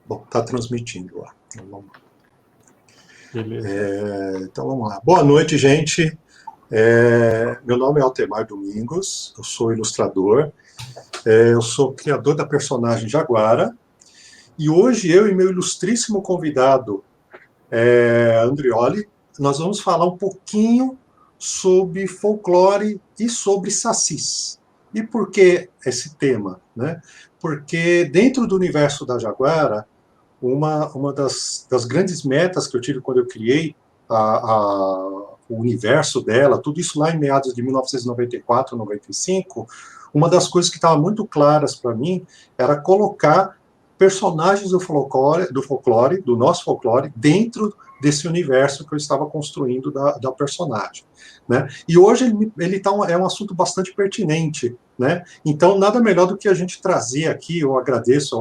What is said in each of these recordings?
Bom, está transmitindo lá. Então vamos lá. Beleza. Então vamos lá. Boa noite, gente. Meu nome é Altemar Domingos, eu sou ilustrador, eu sou criador da personagem Jaguara, e hoje eu e meu ilustríssimo convidado, Andrioli, nós vamos falar um pouquinho sobre folclore e sobre sacis. E por que esse tema? Né? Porque dentro do universo da Jaguara, uma das grandes metas que eu tive quando eu criei o universo dela, tudo isso lá em meados de 1994, 95, uma das coisas que estava muito claras para mim era colocar personagens do nosso folclore, dentro desse universo que eu estava construindo da personagem. Né? E hoje ele é um assunto bastante pertinente. Né? Então, nada melhor do que a gente trazer aqui, eu agradeço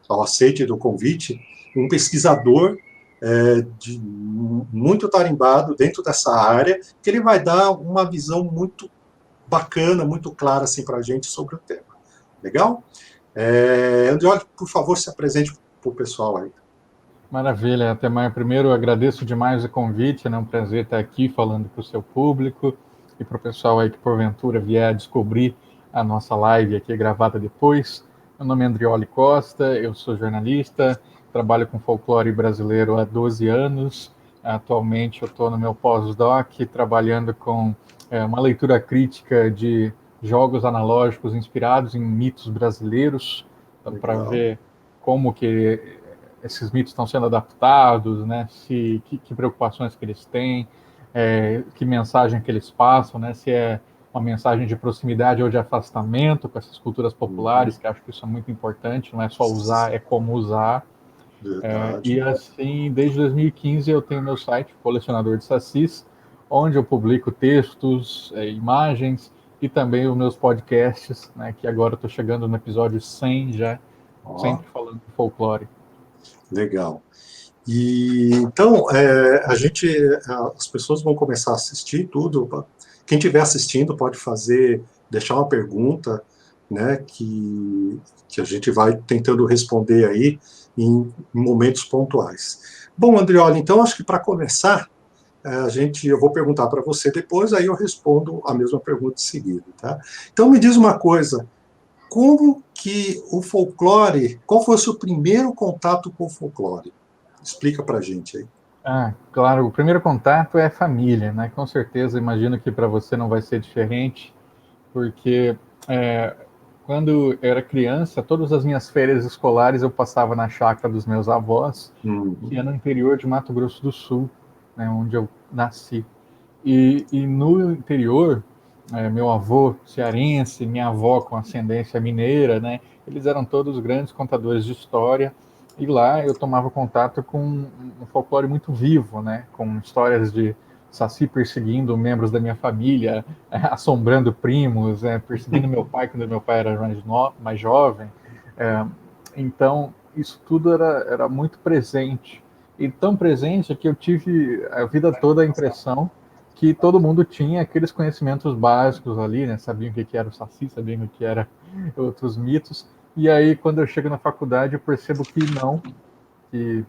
ao aceite do convite, um pesquisador muito tarimbado dentro dessa área, que ele vai dar uma visão muito bacana, muito clara assim, para a gente sobre o tema. Legal? Andrioli, por favor, se apresente para o pessoal aí. Maravilha, Atemar. Primeiro, eu agradeço demais o convite, é um prazer estar aqui falando para o seu público e para o pessoal aí que porventura vier descobrir a nossa live aqui gravada depois. Meu nome é Andrioli Costa, eu sou jornalista, trabalho com folclore brasileiro há 12 anos. Atualmente eu estou no meu pós-doc trabalhando com uma leitura crítica de jogos analógicos inspirados em mitos brasileiros, para ver como que esses mitos estão sendo adaptados, né? Que preocupações que eles têm, que mensagem que eles passam, né? Se é uma mensagem de proximidade ou de afastamento com essas culturas populares, que acho que isso é muito importante, não é só usar, é como usar. E assim, desde 2015 eu tenho meu site, Colecionador de Sacis, onde eu publico textos, imagens e também os meus podcasts, né? Que agora eu estou chegando no episódio 100 já, sempre falando de folclore. Legal. E então as pessoas vão começar a assistir tudo. Quem estiver assistindo pode deixar uma pergunta, né, que a gente vai tentando responder aí em momentos pontuais. Bom, Andrioli, então acho que para começar, eu vou perguntar para você depois, aí eu respondo a mesma pergunta em seguida, tá? Então me diz uma coisa, como que o folclore, qual foi o seu primeiro contato com o folclore? Explica pra gente aí. Claro, o primeiro contato é a família, né? Com certeza, imagino que para você não vai ser diferente, porque quando eu era criança, todas as minhas férias escolares eu passava na chácara dos meus avós, que é no interior de Mato Grosso do Sul, né, onde eu nasci. E no interior, meu avô cearense, minha avó com ascendência mineira, né, eles eram todos grandes contadores de história. E lá eu tomava contato com um folclore muito vivo, né, com histórias de Saci perseguindo membros da minha família, assombrando primos, perseguindo meu pai quando meu pai era mais jovem. Então, isso tudo era muito presente. E tão presente que eu tive a vida toda a impressão que todo mundo tinha aqueles conhecimentos básicos ali, né? Sabiam o que era o Saci, sabiam o que era outros mitos. E aí, quando eu chego na faculdade, eu percebo que não, que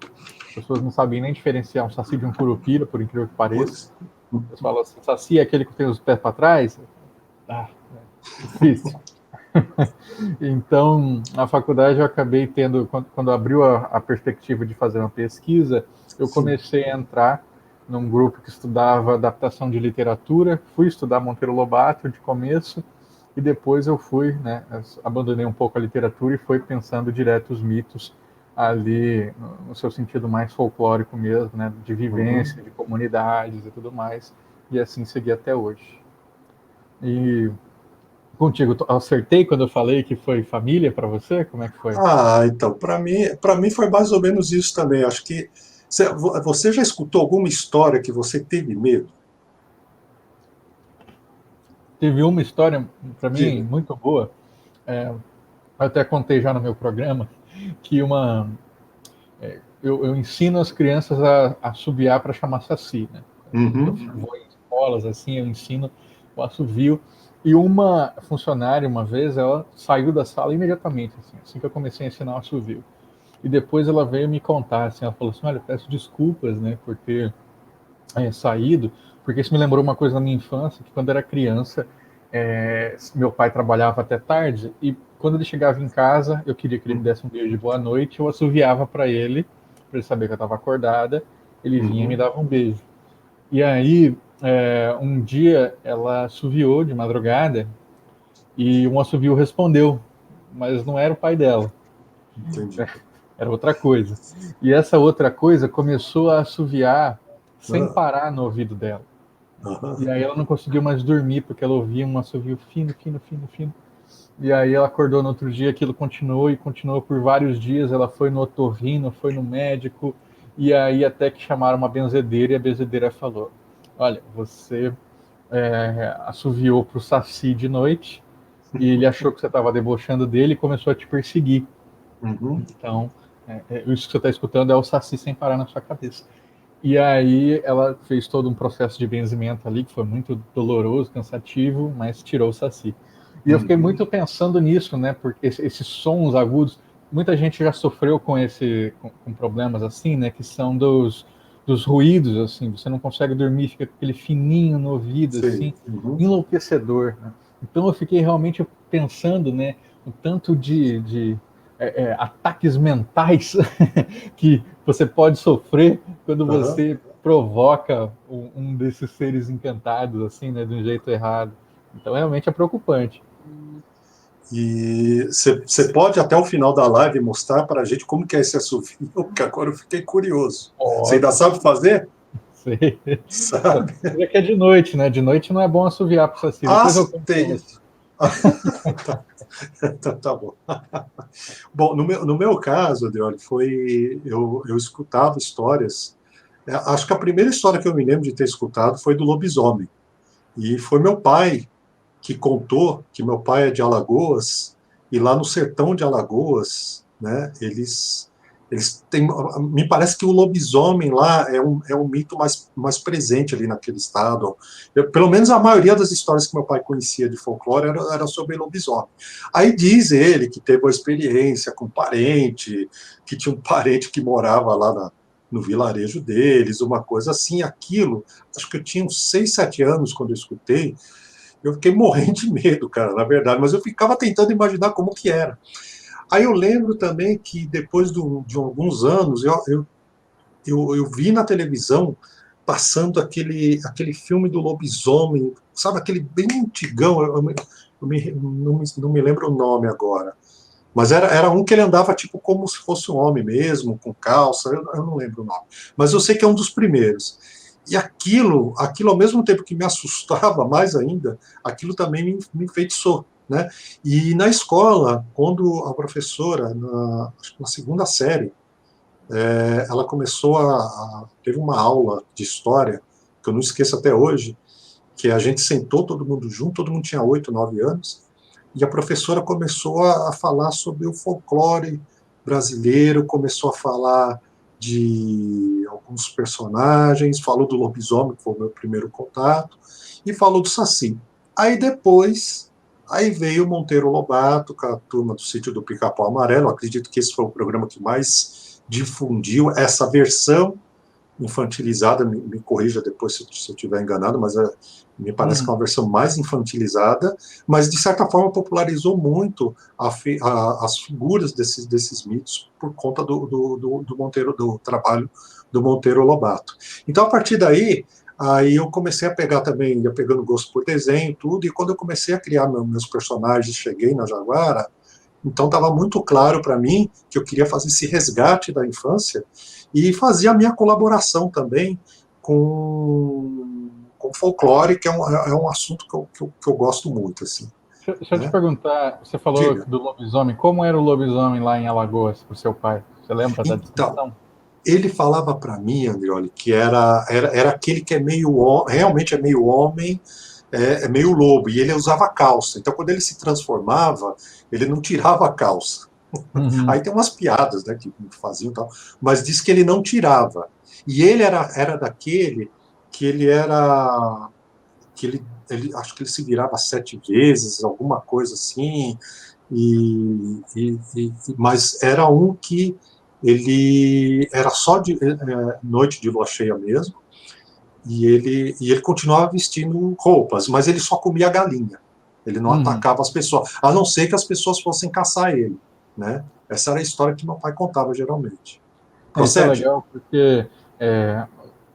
as pessoas não sabem nem diferenciar um Saci de um Curupira, por incrível que pareça. Eles falam assim, Saci é aquele que tem os pés para trás? Difícil. Então, na faculdade eu acabei tendo, quando abriu a perspectiva de fazer uma pesquisa, eu comecei a entrar num grupo que estudava adaptação de literatura, fui estudar Monteiro Lobato de começo, e depois eu fui, né, abandonei um pouco a literatura e fui pensando direto os mitos ali, no seu sentido mais folclórico mesmo, né, de vivência, de comunidades e tudo mais, e assim segui até hoje. E contigo, acertei quando eu falei que foi família para você? Como é que foi? Então, para mim foi mais ou menos isso também. Acho que você já escutou alguma história que você teve medo? Teve uma história, para mim, Diga. muito boa. Eu até contei já no meu programa que eu ensino as crianças a assobiar para chamar saci, né? Quando eu vou em escolas assim, eu ensino o assovio. E uma funcionária, uma vez, ela saiu da sala imediatamente, assim que eu comecei a ensinar o assovio. e depois ela veio me contar, assim, ela falou assim, olha, peço desculpas, né, por ter saído, porque isso me lembrou uma coisa da minha infância, que quando era criança, meu pai trabalhava até tarde, e quando ele chegava em casa, eu queria que ele me desse um beijo de boa noite, eu assoviava para ele saber que eu estava acordada, ele vinha e me Uhum. dava um beijo. E aí, um dia, ela assoviou de madrugada, e um assovio respondeu, mas não era o pai dela, Entendi. era outra coisa. E essa outra coisa começou a assoviar sem Ah, parar no ouvido dela. aham. E aí ela não conseguiu mais dormir, porque ela ouvia um assovio fino, fino, fino, fino. E aí ela acordou no outro dia, aquilo continuou e continuou por vários dias. Ela foi no otorrino, foi no médico, e aí até que chamaram uma benzedeira, e a benzedeira falou: olha, você assoviou pro Saci de noite, e ele achou que você estava debochando dele e começou a te perseguir. Uhum. Então, isso que você está escutando é o Saci sem parar na sua cabeça. E aí ela fez todo um processo de benzimento ali, que foi muito doloroso, cansativo, mas tirou o Saci. E eu fiquei Uhum. muito pensando nisso, né? Porque esses sons agudos, muita gente já sofreu com problemas assim, né? Que são dos ruídos, assim. Você não consegue dormir, fica com aquele fininho no ouvido, Sei. assim, Uhum. enlouquecedor. Né? Então eu fiquei realmente pensando, né? O tanto de ataques mentais que você pode sofrer quando Aham. você provoca um desses seres encantados, assim, né, de um jeito errado. Então, realmente é preocupante. E você pode até o final da live mostrar para a gente como que é esse assovio, porque agora eu fiquei curioso. Você ainda Posso, sabe fazer? sei. Só Sabe? que é de noite, né? De noite não é bom assoviar para o Saci. Ah, Depois eu conto para tem. você. Tá bom. Bom, no meu caso, Adriano, foi. Eu escutava histórias. Acho que a primeira história que eu me lembro de ter escutado foi do lobisomem. E foi meu pai que contou que meu pai é de Alagoas, e lá no sertão de Alagoas, né, eles têm, me parece que o lobisomem lá é um mito mais presente ali naquele estado. Pelo menos a maioria das histórias que meu pai conhecia de folclore era sobre lobisomem. Aí diz ele que teve uma experiência com um parente, que tinha um parente que morava lá no vilarejo deles, uma coisa assim, aquilo. Acho que eu tinha uns 6, 7 anos quando eu escutei, eu fiquei morrendo de medo, cara, na verdade, mas eu ficava tentando imaginar como que era. Aí eu lembro também que depois de alguns anos, eu vi na televisão passando aquele filme do lobisomem, sabe, aquele bem antigão, não me lembro o nome agora, mas era um que ele andava tipo como se fosse um homem mesmo, com calça, eu não lembro o nome. Mas eu sei que é um dos primeiros. E aquilo ao mesmo tempo que me assustava mais ainda, aquilo também me enfeitiçou. Né? E na escola, quando a professora, acho que na segunda série, ela começou teve uma aula de história, que eu não esqueço até hoje, que a gente sentou todo mundo junto, todo mundo tinha 8, 9 anos, e a professora começou a falar sobre o folclore brasileiro, começou a falar de alguns personagens, falou do lobisomem, que foi o meu primeiro contato, e falou do Saci. Aí depois, aí veio o Monteiro Lobato, com a turma do Sítio do Pica-Pau Amarelo, acredito que esse foi o programa que mais difundiu essa versão infantilizada, me corrija depois se eu estiver enganado, mas me parece que é Uhum. uma versão mais infantilizada, mas de certa forma popularizou muito as figuras desses mitos por conta do Monteiro, do trabalho do Monteiro Lobato. Então, a partir daí, aí eu comecei a pegar também, ia pegando gosto por desenho e tudo, e quando eu comecei a criar meus personagens, cheguei na Jaguara, então estava muito claro para mim que eu queria fazer esse resgate da infância e fazer a minha colaboração também com folclore, que é um assunto que eu gosto muito. Assim, Deixa eu te né? perguntar, você falou Diga. do lobisomem, como era o lobisomem lá em Alagoas, pro seu pai? Você lembra da Então, descrição? ele falava para mim, Andrioli, que era aquele que é realmente é meio homem, é meio lobo, e ele usava calça. Então, quando ele se transformava, ele não tirava a calça. Uhum. Aí tem umas piadas, né, que faziam e tal, mas diz que ele não tirava. E ele era daquele que ele era. Que acho que ele se virava 7 vezes, alguma coisa assim, mas era um que ele era só de noite de lua cheia mesmo, e ele continuava vestindo roupas, mas ele só comia galinha. Ele não Uhum. atacava as pessoas, a não ser que as pessoas fossem caçar ele, né? Essa era a história que meu pai contava geralmente. Isso é Procede? legal porque é,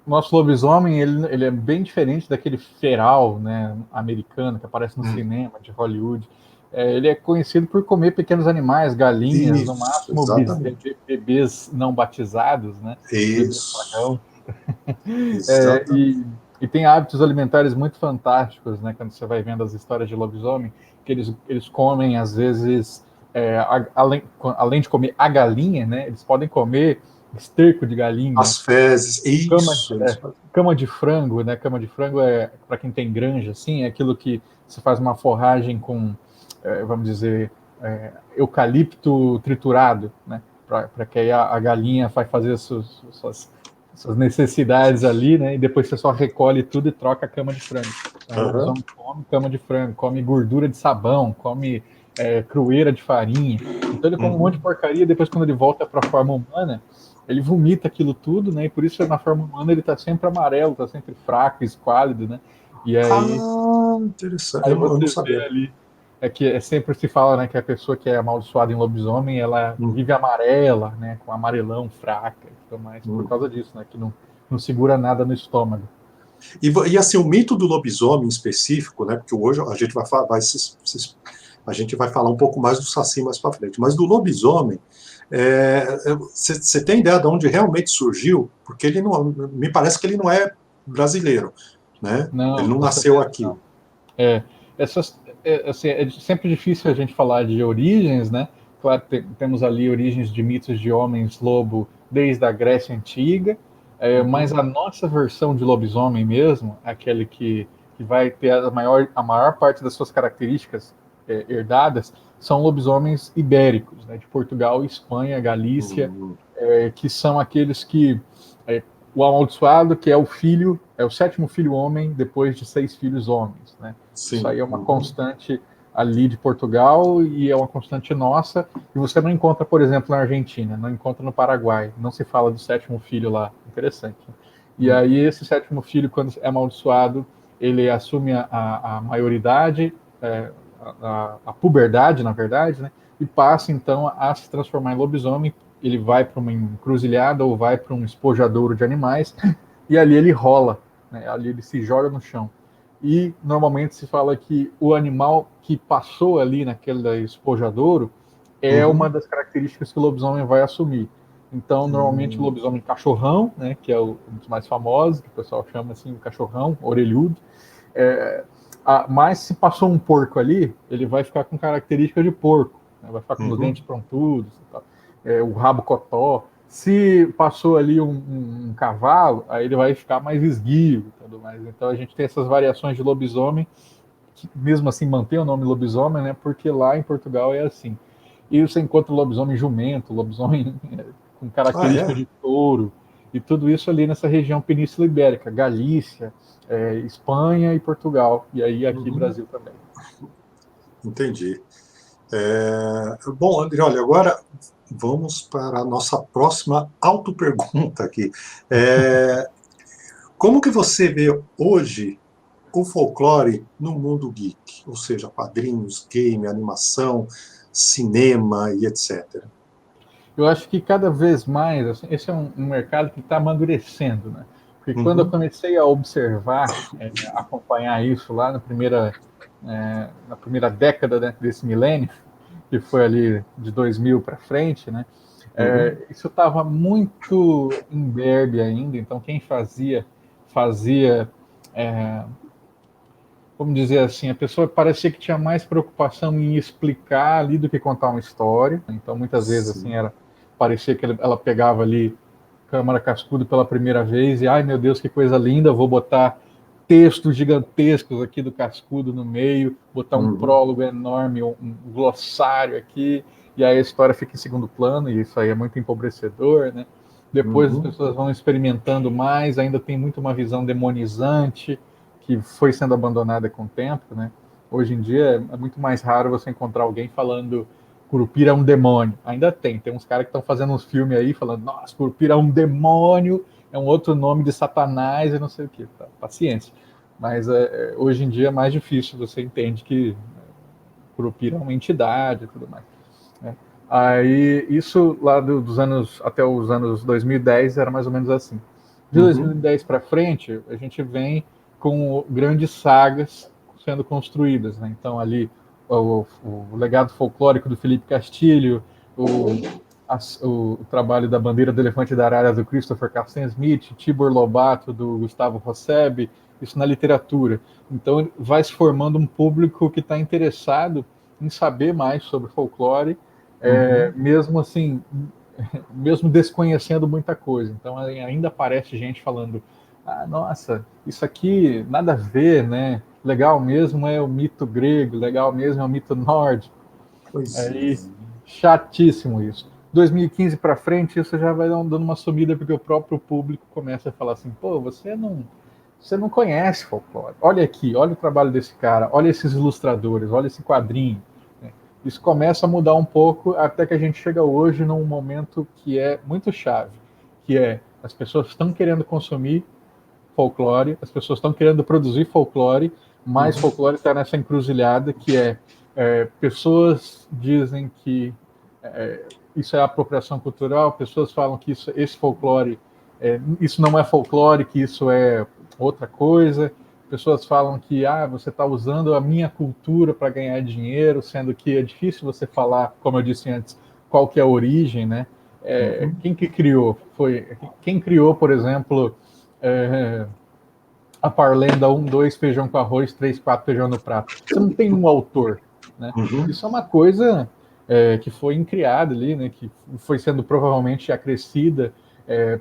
nosso lobisomem ele é bem diferente daquele feral, né, americano que aparece no cinema de Hollywood. Ele é conhecido por comer pequenos animais, galinhas, no Isso, máximo exatamente. bebês não batizados, né, bebês Isso, pagãos. É, exatamente. e tem hábitos alimentares muito fantásticos, né? Quando você vai vendo as histórias de lobisomem, que eles comem, às vezes, além de comer a galinha, né? Eles podem comer esterco de galinha, As fezes, cama, isso, eles fazem. cama de frango, né? Cama de frango para quem tem granja, assim, é aquilo que você faz uma forragem com, vamos dizer, eucalipto triturado, né? Para que aí a galinha vai fazer suas necessidades ali, né? E depois você só recolhe tudo e troca a cama de frango. Então, o Uhum, lobisomem come cama de frango, come gordura de sabão, come crueira de farinha. Então ele come um monte de uhum. porcaria. Depois, quando ele volta para a forma humana, ele vomita aquilo tudo, né? E por isso na forma humana ele está sempre amarelo, está sempre fraco, esquálido, né? E Ah, interessante. aí Eu não você vê sabia. ali que sempre se fala, né, que a pessoa que é amaldiçoada em lobisomem, ela Hum, vive amarela, né, com amarelão, fraca, e tudo mais, por hum. causa disso, né, que não segura nada no estômago. E assim, o mito do lobisomem em específico, né? Porque hoje a gente a gente vai falar um pouco mais do Saci mais para frente, mas do lobisomem, você tem ideia de onde realmente surgiu? Porque ele não, me parece que ele não é brasileiro, né? Ele Não, não com nasceu certeza aqui. não. É, assim, é sempre difícil a gente falar de origens, né? Claro, temos ali origens de mitos de homens-lobo desde a Grécia Antiga, mas Uhum, a nossa versão de lobisomem mesmo, aquele que vai ter a maior parte das suas características herdadas, são lobisomens ibéricos, né? De Portugal, Espanha, Galícia, uhum, que são aqueles que é, o amaldiçoado, que é o filho, é o sétimo filho homem depois de 6 filhos homens, né? Isso sim. aí é uma Uhum, constante ali de Portugal e é uma constante nossa. E você não encontra, por exemplo, na Argentina, não encontra no Paraguai, não se fala do sétimo filho lá. Interessante. E aí uhum, esse sétimo filho, quando é amaldiçoado, ele assume a maioridade, é, a puberdade, na verdade, né? E passa então a se transformar em lobisomem. Ele vai para uma encruzilhada ou vai para um espojadouro de animais e ali ele rola, né? Ali ele se joga no chão. E normalmente se fala que o animal que passou ali naquele espojadouro é uma uhum, das características que o lobisomem vai assumir. Então, normalmente o uhum, lobisomem cachorrão, né, que é um dos mais famosos, que o pessoal chama assim, o cachorrão, orelhudo. É, mas se passou um porco ali, ele vai ficar com característica de porco, né, vai ficar com os uhum, dentes prontudos, o rabo cotó. Se passou ali um cavalo, aí ele vai ficar mais esguio e tudo mais. Então a gente tem essas variações de lobisomem, que mesmo assim mantém o nome lobisomem, né? Porque lá em Portugal é assim. E você encontra lobisomem jumento, lobisomem com ah, característica é? de touro, e tudo isso ali nessa região Península Ibérica, Galícia, Espanha e Portugal, e aí aqui Uhum, Brasil também. entendi. Bom, André, olha, agora vamos para a nossa próxima autopergunta aqui. É, como que você vê hoje o folclore no mundo geek? Ou seja, quadrinhos, game, animação, cinema e etc. Eu acho que cada vez mais, assim, esse é um mercado que está amadurecendo, né? Porque quando eu Uhum, comecei a observar, acompanhar isso lá na primeira década, né, desse milênio, que foi ali de 2000 para frente, né? uhum, Isso estava muito imberbe ainda, então quem fazia, é, vamos dizer assim, a pessoa parecia que tinha mais preocupação em explicar ali do que contar uma história. Então, muitas vezes, assim, sim. parecia que ela pegava ali Câmara Cascudo pela primeira vez e, ai meu Deus, que coisa linda, vou botar textos gigantescos aqui do Cascudo no meio, botar um Uhum, prólogo enorme, um glossário aqui, e aí a história fica em segundo plano, e isso aí é muito empobrecedor, né? Depois as uhum. pessoas vão experimentando mais, ainda tem muito uma visão demonizante, que foi sendo abandonada com o tempo, né? Hoje em dia é muito mais raro você encontrar alguém falando Curupira é um demônio. Ainda tem uns caras que estão fazendo uns filmes aí falando, nossa, Curupira é um demônio, é um outro nome de Satanás e não sei o que. Tá? Paciência. Mas hoje em dia é mais difícil, você entende que Curupira é uma entidade e tudo mais. Né? Aí, isso lá dos anos, até os anos 2010 era mais ou menos assim. De 2010 para frente, a gente vem com grandes sagas sendo construídas. Né? Então, ali, o legado folclórico do Felipe Castilho, o trabalho da Bandeira do Elefante da Arara do Christopher Castan Smith, Tibor Lobato do Gustavo Rosseb, isso na literatura. Então, vai se formando um público que está interessado em saber mais sobre folclore, mesmo assim, mesmo desconhecendo muita coisa. Então, ainda aparece gente falando, nossa, isso aqui nada a ver, né? Legal mesmo é o mito grego, legal mesmo é o mito nórdico. Pois é. Chatíssimo isso. 2015 para frente, isso já vai dando uma sumida, porque o próprio público começa a falar assim, pô, você não conhece folclore. Olha aqui, olha o trabalho desse cara, olha esses ilustradores, olha esse quadrinho. Isso começa a mudar um pouco até que a gente chega hoje num momento que é muito chave, que é as pessoas estão querendo consumir folclore, as pessoas estão querendo produzir folclore, mas folclore está nessa encruzilhada que pessoas dizem que isso é apropriação cultural, pessoas falam que esse folclore, isso não é folclore, que isso é outra coisa. Pessoas falam que você está usando a minha cultura para ganhar dinheiro, sendo que é difícil você falar, como eu disse antes, qual que é a origem, né? Quem que criou? Quem criou, por exemplo, a parlenda 1, 2, feijão com arroz, 3, 4, feijão no prato. Você não tem um autor, né? Isso é uma coisa que foi incriada ali, né? Que foi sendo provavelmente acrescida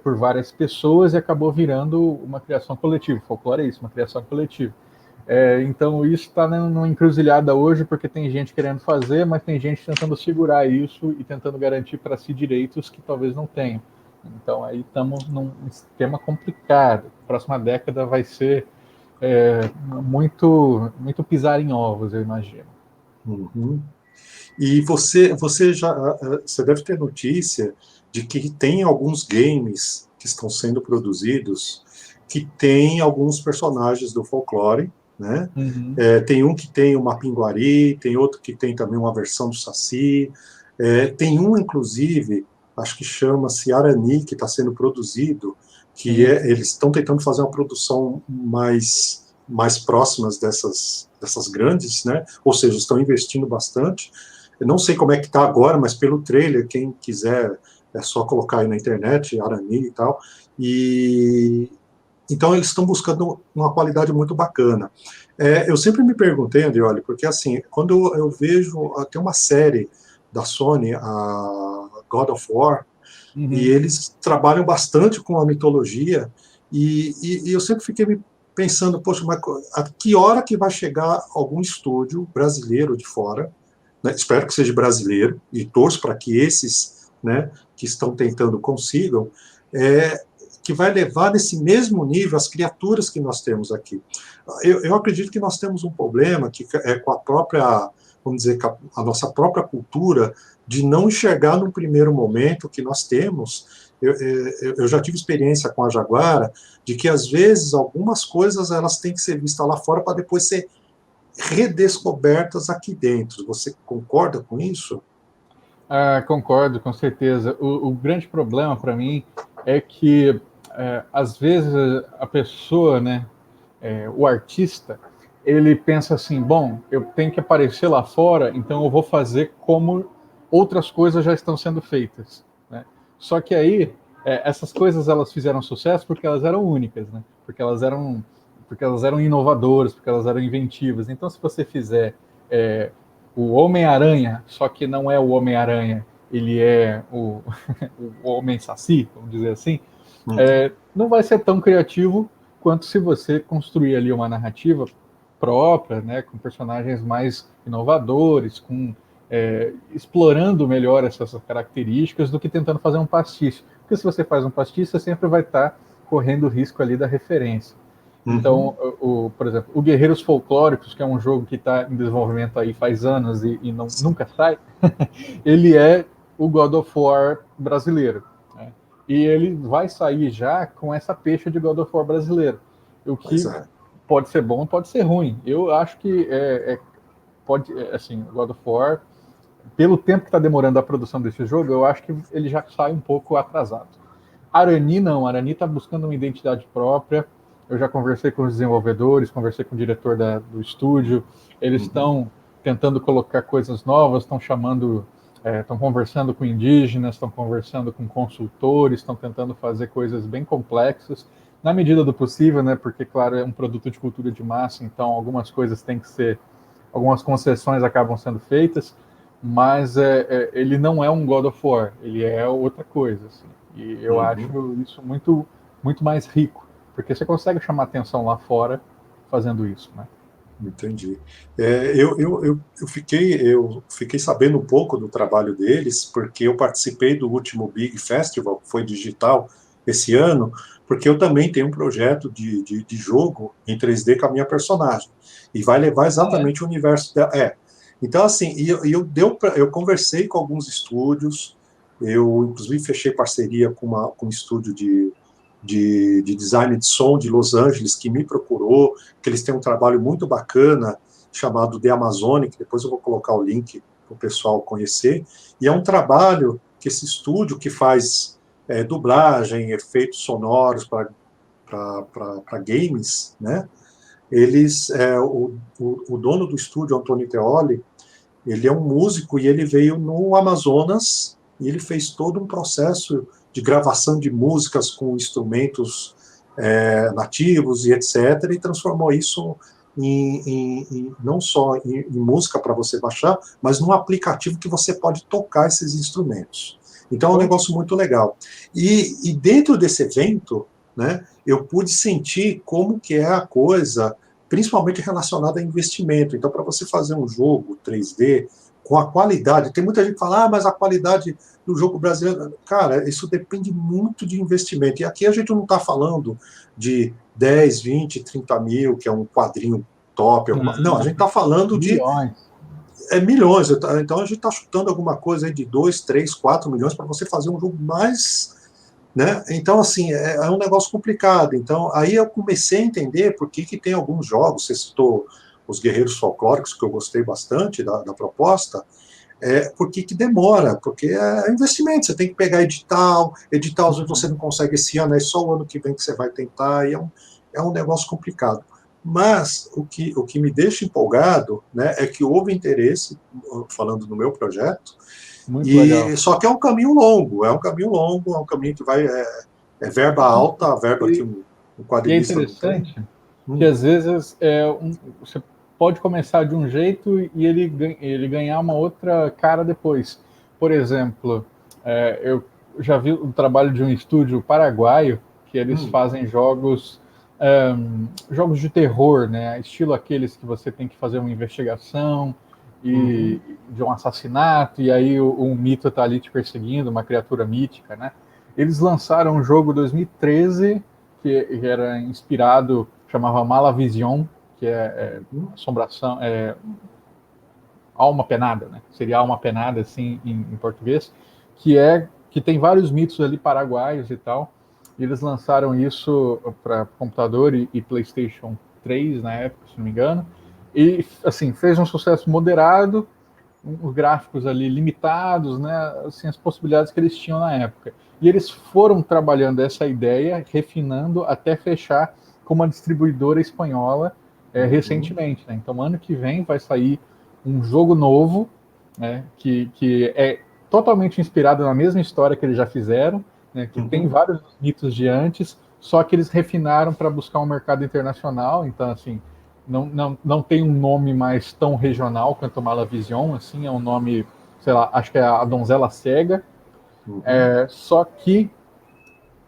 por várias pessoas e acabou virando uma criação coletiva. Folclore é isso, uma criação coletiva. Então isso está numa encruzilhada hoje, porque tem gente querendo fazer, mas tem gente tentando segurar isso e tentando garantir para si direitos que talvez não tenham. Então aí estamos num esquema complicado. A próxima década vai ser muito pisar em ovos, eu imagino. E você deve ter notícia de que tem alguns games que estão sendo produzidos que tem alguns personagens do folclore, né? Tem um que tem uma Pinguari, tem outro que tem também uma versão do Saci, tem um, inclusive, acho que chama-se Arani, que está sendo produzido, que eles estão tentando fazer uma produção mais próximas dessas grandes, né? Ou seja, estão investindo bastante. Eu não sei como é que está agora, mas pelo trailer, quem quiser, é só colocar aí na internet, Arani e tal. Então eles estão buscando uma qualidade muito bacana. Eu sempre me perguntei, Andrioli, porque assim, quando eu vejo, tem uma série da Sony, a God of War, e eles trabalham bastante com a mitologia, e eu sempre fiquei me pensando, poxa, mas a que hora que vai chegar algum estúdio brasileiro de fora, né, espero que seja brasileiro, e torço para que esses, né, que estão tentando consigam, que vai levar nesse mesmo nível as criaturas que nós temos aqui. Eu acredito que nós temos um problema que é com a própria, vamos dizer, a nossa própria cultura, de não enxergar no primeiro momento que nós temos. Eu já tive experiência com a Jaguara, de que às vezes algumas coisas elas têm que ser vistas lá fora para depois ser redescobertas aqui dentro. Você concorda com isso? Concordo, com certeza. O grande problema para mim é que, às vezes, a pessoa, né, o artista, ele pensa assim, bom, eu tenho que aparecer lá fora, então eu vou fazer como outras coisas já estão sendo feitas. Né? Só que aí, essas coisas elas fizeram sucesso porque elas eram únicas, né? Porque elas eram inovadoras, porque elas eram inventivas. Então, se você fizer o Homem-Aranha, só que não é o Homem-Aranha, ele é o Homem-Saci, vamos dizer assim, não vai ser tão criativo quanto se você construir ali uma narrativa própria, né, com personagens mais inovadores, explorando melhor essas características do que tentando fazer um pastiche. Porque se você faz um pastiche, você sempre vai estar correndo o risco ali da referência. Então, por exemplo, o Guerreiros Folclóricos, que é um jogo que está em desenvolvimento aí faz anos e nunca sai, ele é o God of War brasileiro. Né? E ele vai sair já com essa pecha de God of War brasileiro. O que pode ser bom, pode ser ruim. Eu acho que assim, o God of War, pelo tempo que está demorando a produção desse jogo, eu acho que ele já sai um pouco atrasado. Arani não, Arani está buscando uma identidade própria. Eu já conversei com os desenvolvedores, conversei com o diretor do estúdio. Eles estão tentando colocar coisas novas, estão chamando, estão conversando com indígenas, estão conversando com consultores, estão tentando fazer coisas bem complexas, na medida do possível, né? Porque, claro, é um produto de cultura de massa, então algumas coisas têm que ser, algumas concessões acabam sendo feitas, mas ele não é um God of War, ele é outra coisa, assim. E eu acho isso muito, muito mais rico, porque você consegue chamar atenção lá fora fazendo isso, né? Entendi. Eu fiquei sabendo um pouco do trabalho deles, porque eu participei do último Big Festival, que foi digital esse ano, porque eu também tenho um projeto de jogo em 3D com a minha personagem. E vai levar exatamente o universo dela. Então, assim, eu conversei com alguns estúdios, eu inclusive fechei parceria com um estúdio de design de som de Los Angeles, que me procurou, que eles têm um trabalho muito bacana, chamado The Amazonic, depois eu vou colocar o link para o pessoal conhecer, e é um trabalho que esse estúdio que faz dublagem, efeitos sonoros para games, né? O dono do estúdio, Antônio Teoli, ele é um músico e ele veio no Amazonas e ele fez todo um processo de gravação de músicas com instrumentos nativos e etc. E transformou isso não só em música para você baixar, mas num aplicativo que você pode tocar esses instrumentos. Então é um negócio muito legal. E dentro desse evento, né, eu pude sentir como que é a coisa, principalmente relacionada a investimento. Então, para você fazer um jogo 3D com a qualidade, tem muita gente que fala, mas a qualidade do jogo brasileiro, cara, isso depende muito de investimento. E aqui a gente não está falando de 10, 20, 30 mil, que é um quadrinho top. Não, a gente está falando de milhões. Então a gente está chutando alguma coisa aí de 2, 3, 4 milhões para você fazer um jogo mais. Né? Então, assim, é um negócio complicado. Então, aí eu comecei a entender por que tem alguns jogos, você citou os Guerreiros Folclóricos, que eu gostei bastante da proposta, por que demora? Porque é investimento, você tem que pegar edital às vezes você não consegue esse ano, é só o ano que vem que você vai tentar, e é um negócio complicado. Mas o que me deixa empolgado, né, é que houve interesse, falando no meu projeto, muito legal. Só que é um caminho longo, é um caminho que vai. Verba alta, a verba que um quadrinista não tem. E é interessante que às vezes você pode começar de um jeito e ele ganhar uma outra cara depois. Por exemplo, eu já vi o trabalho de um estúdio paraguaio que eles fazem jogos de terror, né? Estilo aqueles que você tem que fazer uma investigação de um assassinato, e aí um mito está ali te perseguindo, uma criatura mítica, né? Eles lançaram um jogo em 2013 que era inspirado, chamava Malavision, que é assombração, alma penada, né? Seria alma penada, assim, em português, que tem vários mitos ali paraguaios e tal. E eles lançaram isso para computador e PlayStation 3 na época, se não me engano. E, assim, fez um sucesso moderado, os gráficos ali limitados, né? Assim, as possibilidades que eles tinham na época. E eles foram trabalhando essa ideia, refinando até fechar com uma distribuidora espanhola recentemente. Né? Então, ano que vem vai sair um jogo novo, né? Que é totalmente inspirado na mesma história que eles já fizeram, né? Que tem vários mitos de antes, só que eles refinaram para buscar um mercado internacional. Então, assim, não tem um nome mais tão regional quanto Malavision, assim, é um nome, sei lá, acho que é a Donzela Cega, só que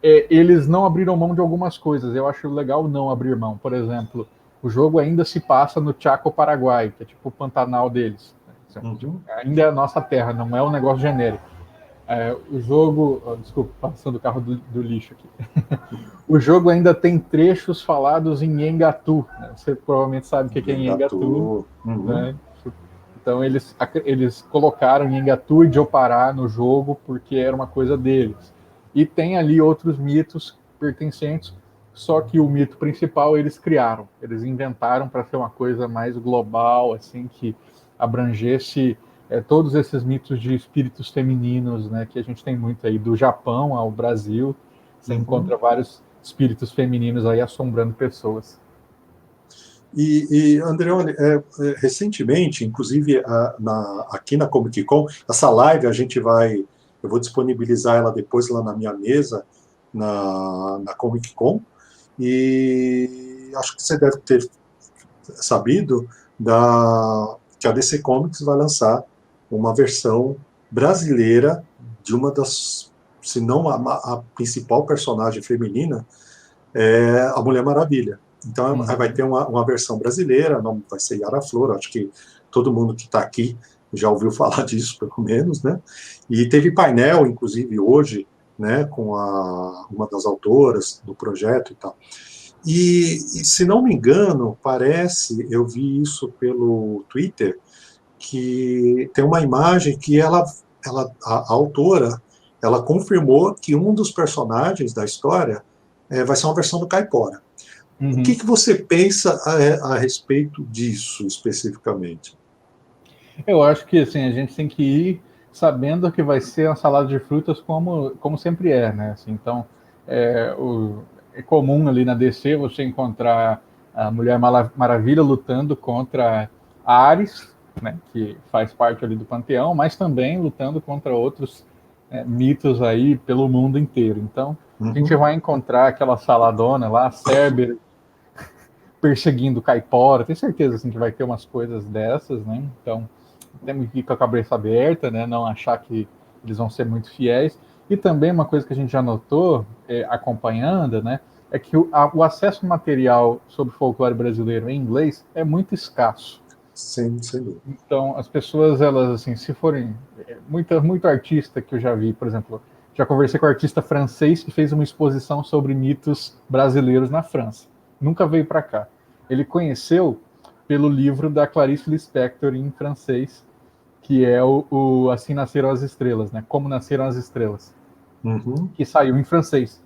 eles não abriram mão de algumas coisas. Eu acho legal não abrir mão. Por exemplo, o jogo ainda se passa no Chaco, Paraguai, que é tipo o Pantanal deles. Ainda é a nossa terra, não é um negócio genérico. O jogo... desculpa, passando o carro do lixo aqui. O jogo ainda tem trechos falados em Nhengatu. Né? Você provavelmente sabe o que é Nhengatu. Né? Então eles colocaram Nhengatu e Jopará no jogo porque era uma coisa deles. E tem ali outros mitos pertencentes, só que o mito principal eles criaram. Eles inventaram para ser uma coisa mais global, assim, que abrangesse todos esses mitos de espíritos femininos, né, que a gente tem muito aí, do Japão ao Brasil. Você encontra vários espíritos femininos aí assombrando pessoas. Andreone, recentemente, inclusive aqui na Comic Con, essa live eu vou disponibilizar ela depois lá na minha mesa, na Comic Con, e acho que você deve ter sabido que a DC Comics vai lançar uma versão brasileira de uma das, se não a principal personagem feminina, a Mulher Maravilha. Então vai ter uma versão brasileira, não vai ser Yara Flor, acho que todo mundo que está aqui já ouviu falar disso, pelo menos, né? E teve painel, inclusive, hoje, né, com uma das autoras do projeto e tal. E, se não me engano, eu vi isso pelo Twitter, que tem uma imagem que a autora, ela confirmou que um dos personagens da história vai ser uma versão do Caipora. O que você pensa a respeito disso, especificamente? Eu acho que assim, a gente tem que ir sabendo que vai ser uma salada de frutas como sempre é, né? Assim, então, é comum ali na DC você encontrar a Mulher Maravilha lutando contra Ares, né, que faz parte ali do panteão, mas também lutando contra outros mitos aí pelo mundo inteiro. Então, a gente vai encontrar aquela saladona lá, Cerber perseguindo Caipora, tenho certeza assim, que vai ter umas coisas dessas, né? Então, temos que ir com a cabeça aberta, né? Não achar que eles vão ser muito fiéis. E também uma coisa que a gente já notou, acompanhando, né? É que o acesso material sobre folclore brasileiro em inglês é muito escasso. Sim, sem dúvida. Então, as pessoas, elas, assim, se forem... muito artista que eu já vi, por exemplo, já conversei com um artista francês que fez uma exposição sobre mitos brasileiros na França. Nunca veio para cá. Ele conheceu pelo livro da Clarice Lispector em francês, que é o Assim Nasceram as Estrelas, né? Como Nasceram as Estrelas, que saiu em francês.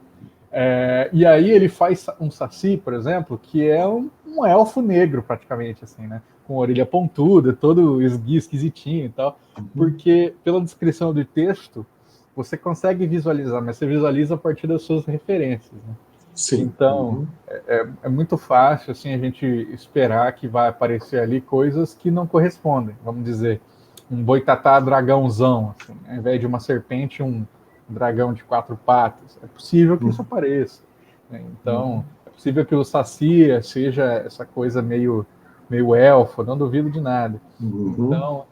E aí ele faz um saci, por exemplo, que é um elfo negro, praticamente, assim, né? Com orelha pontuda, todo esquisitinho e tal, porque pela descrição do texto, você consegue visualizar, mas você visualiza a partir das suas referências, né? Sim. Então, é muito fácil assim, a gente esperar que vai aparecer ali coisas que não correspondem. Vamos dizer, um boitatá dragãozão, assim, ao invés de uma serpente, um dragão de 4 patas. É possível que isso apareça. Né? Então, é possível que o Saci seja essa coisa meio elfo, não duvido de nada. Então,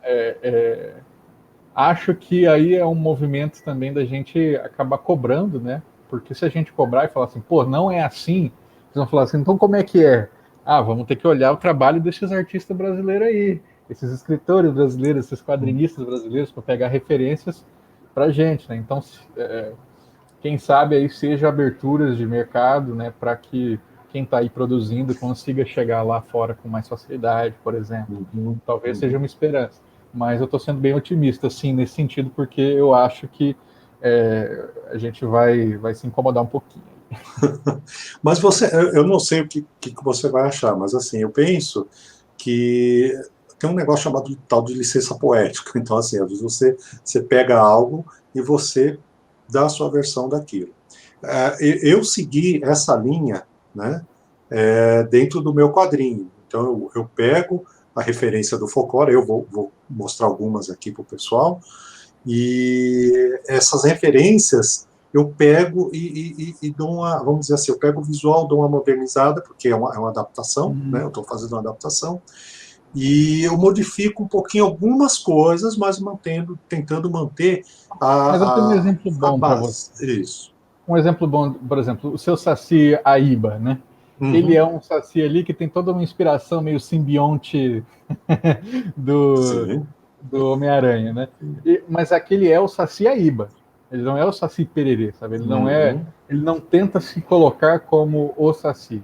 acho que aí é um movimento também da gente acabar cobrando, né? Porque se a gente cobrar e falar assim, pô, não é assim, eles vão falar assim, então como é que é? Ah, vamos ter que olhar o trabalho desses artistas brasileiros aí, esses escritores brasileiros, esses quadrinistas brasileiros, para pegar referências para a gente, né? Então, quem sabe aí seja aberturas de mercado, né, para que quem está aí produzindo consiga chegar lá fora com mais facilidade, por exemplo. Talvez seja uma esperança. Mas eu estou sendo bem otimista, assim, nesse sentido, porque eu acho que a gente vai se incomodar um pouquinho. Mas eu não sei o que você vai achar, mas assim, eu penso que tem um negócio chamado de tal de licença poética. Então, assim, às vezes você pega algo e você dá a sua versão daquilo. Eu segui essa linha, né, dentro do meu quadrinho. Então, eu pego a referência do folclore, eu vou mostrar algumas aqui para o pessoal, e essas referências eu pego e dou vamos dizer assim, eu pego o visual, dou uma modernizada, porque é uma adaptação, né, eu estou fazendo uma adaptação, e eu modifico um pouquinho algumas coisas, mas tentando manter Mas eu tenho um exemplo a bom para você. base. Isso. Um exemplo bom, por exemplo, o seu Saci Aíba, né? Ele é um Saci ali que tem toda uma inspiração meio simbionte do Homem-Aranha, né? Mas aquele é o Saci Aíba. Ele não é o Saci Pererê, sabe? Uhum. Ele não tenta se colocar como o Saci.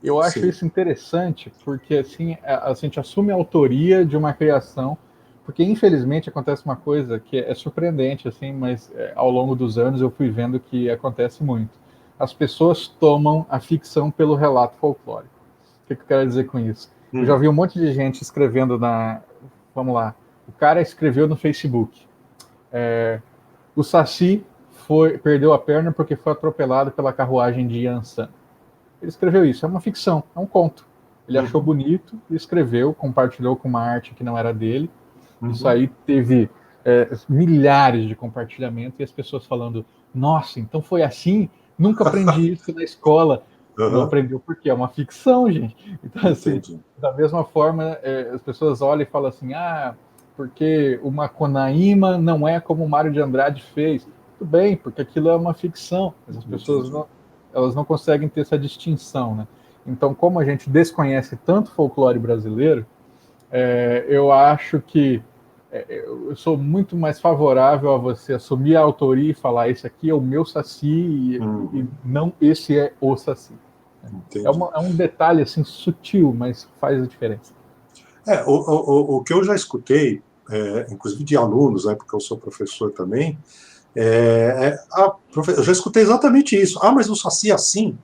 Eu acho Sim. isso interessante porque assim a gente assume a autoria de uma criação, porque infelizmente acontece uma coisa que é surpreendente assim, mas ao longo dos anos eu fui vendo que acontece muito. As pessoas tomam a ficção pelo relato folclórico. O que eu quero dizer com isso? Eu já Hum. vi um monte de gente escrevendo na, vamos lá, o cara escreveu no Facebook. O Saci perdeu a perna porque foi atropelado pela carruagem de Yansan. Ele escreveu isso, é uma ficção, é um conto. Ele achou Uhum. bonito, escreveu, compartilhou com uma arte que não era dele. Isso Uhum. aí teve milhares de compartilhamentos e as pessoas falando: nossa, então foi assim? Nunca aprendi isso na escola. Não Uhum. aprendeu porque é uma ficção, gente. Então, assim, Entendi. da mesma forma, as pessoas olham e falam assim: ah, porque o Macunaíma não é como o Mário de Andrade fez. Tudo bem, porque aquilo é uma ficção, mas as pessoas Entendi. não, elas não conseguem ter essa distinção, né? Então, como a gente desconhece tanto folclore brasileiro, eu acho que eu sou muito mais favorável a você assumir a autoria e falar esse aqui é o meu Saci e Uhum. não esse é o Saci. Entendi. É um detalhe assim sutil, mas faz a diferença. O que eu já escutei, inclusive de alunos, né, porque eu sou professor também, eu já escutei exatamente isso. Ah, mas o Saci é assim,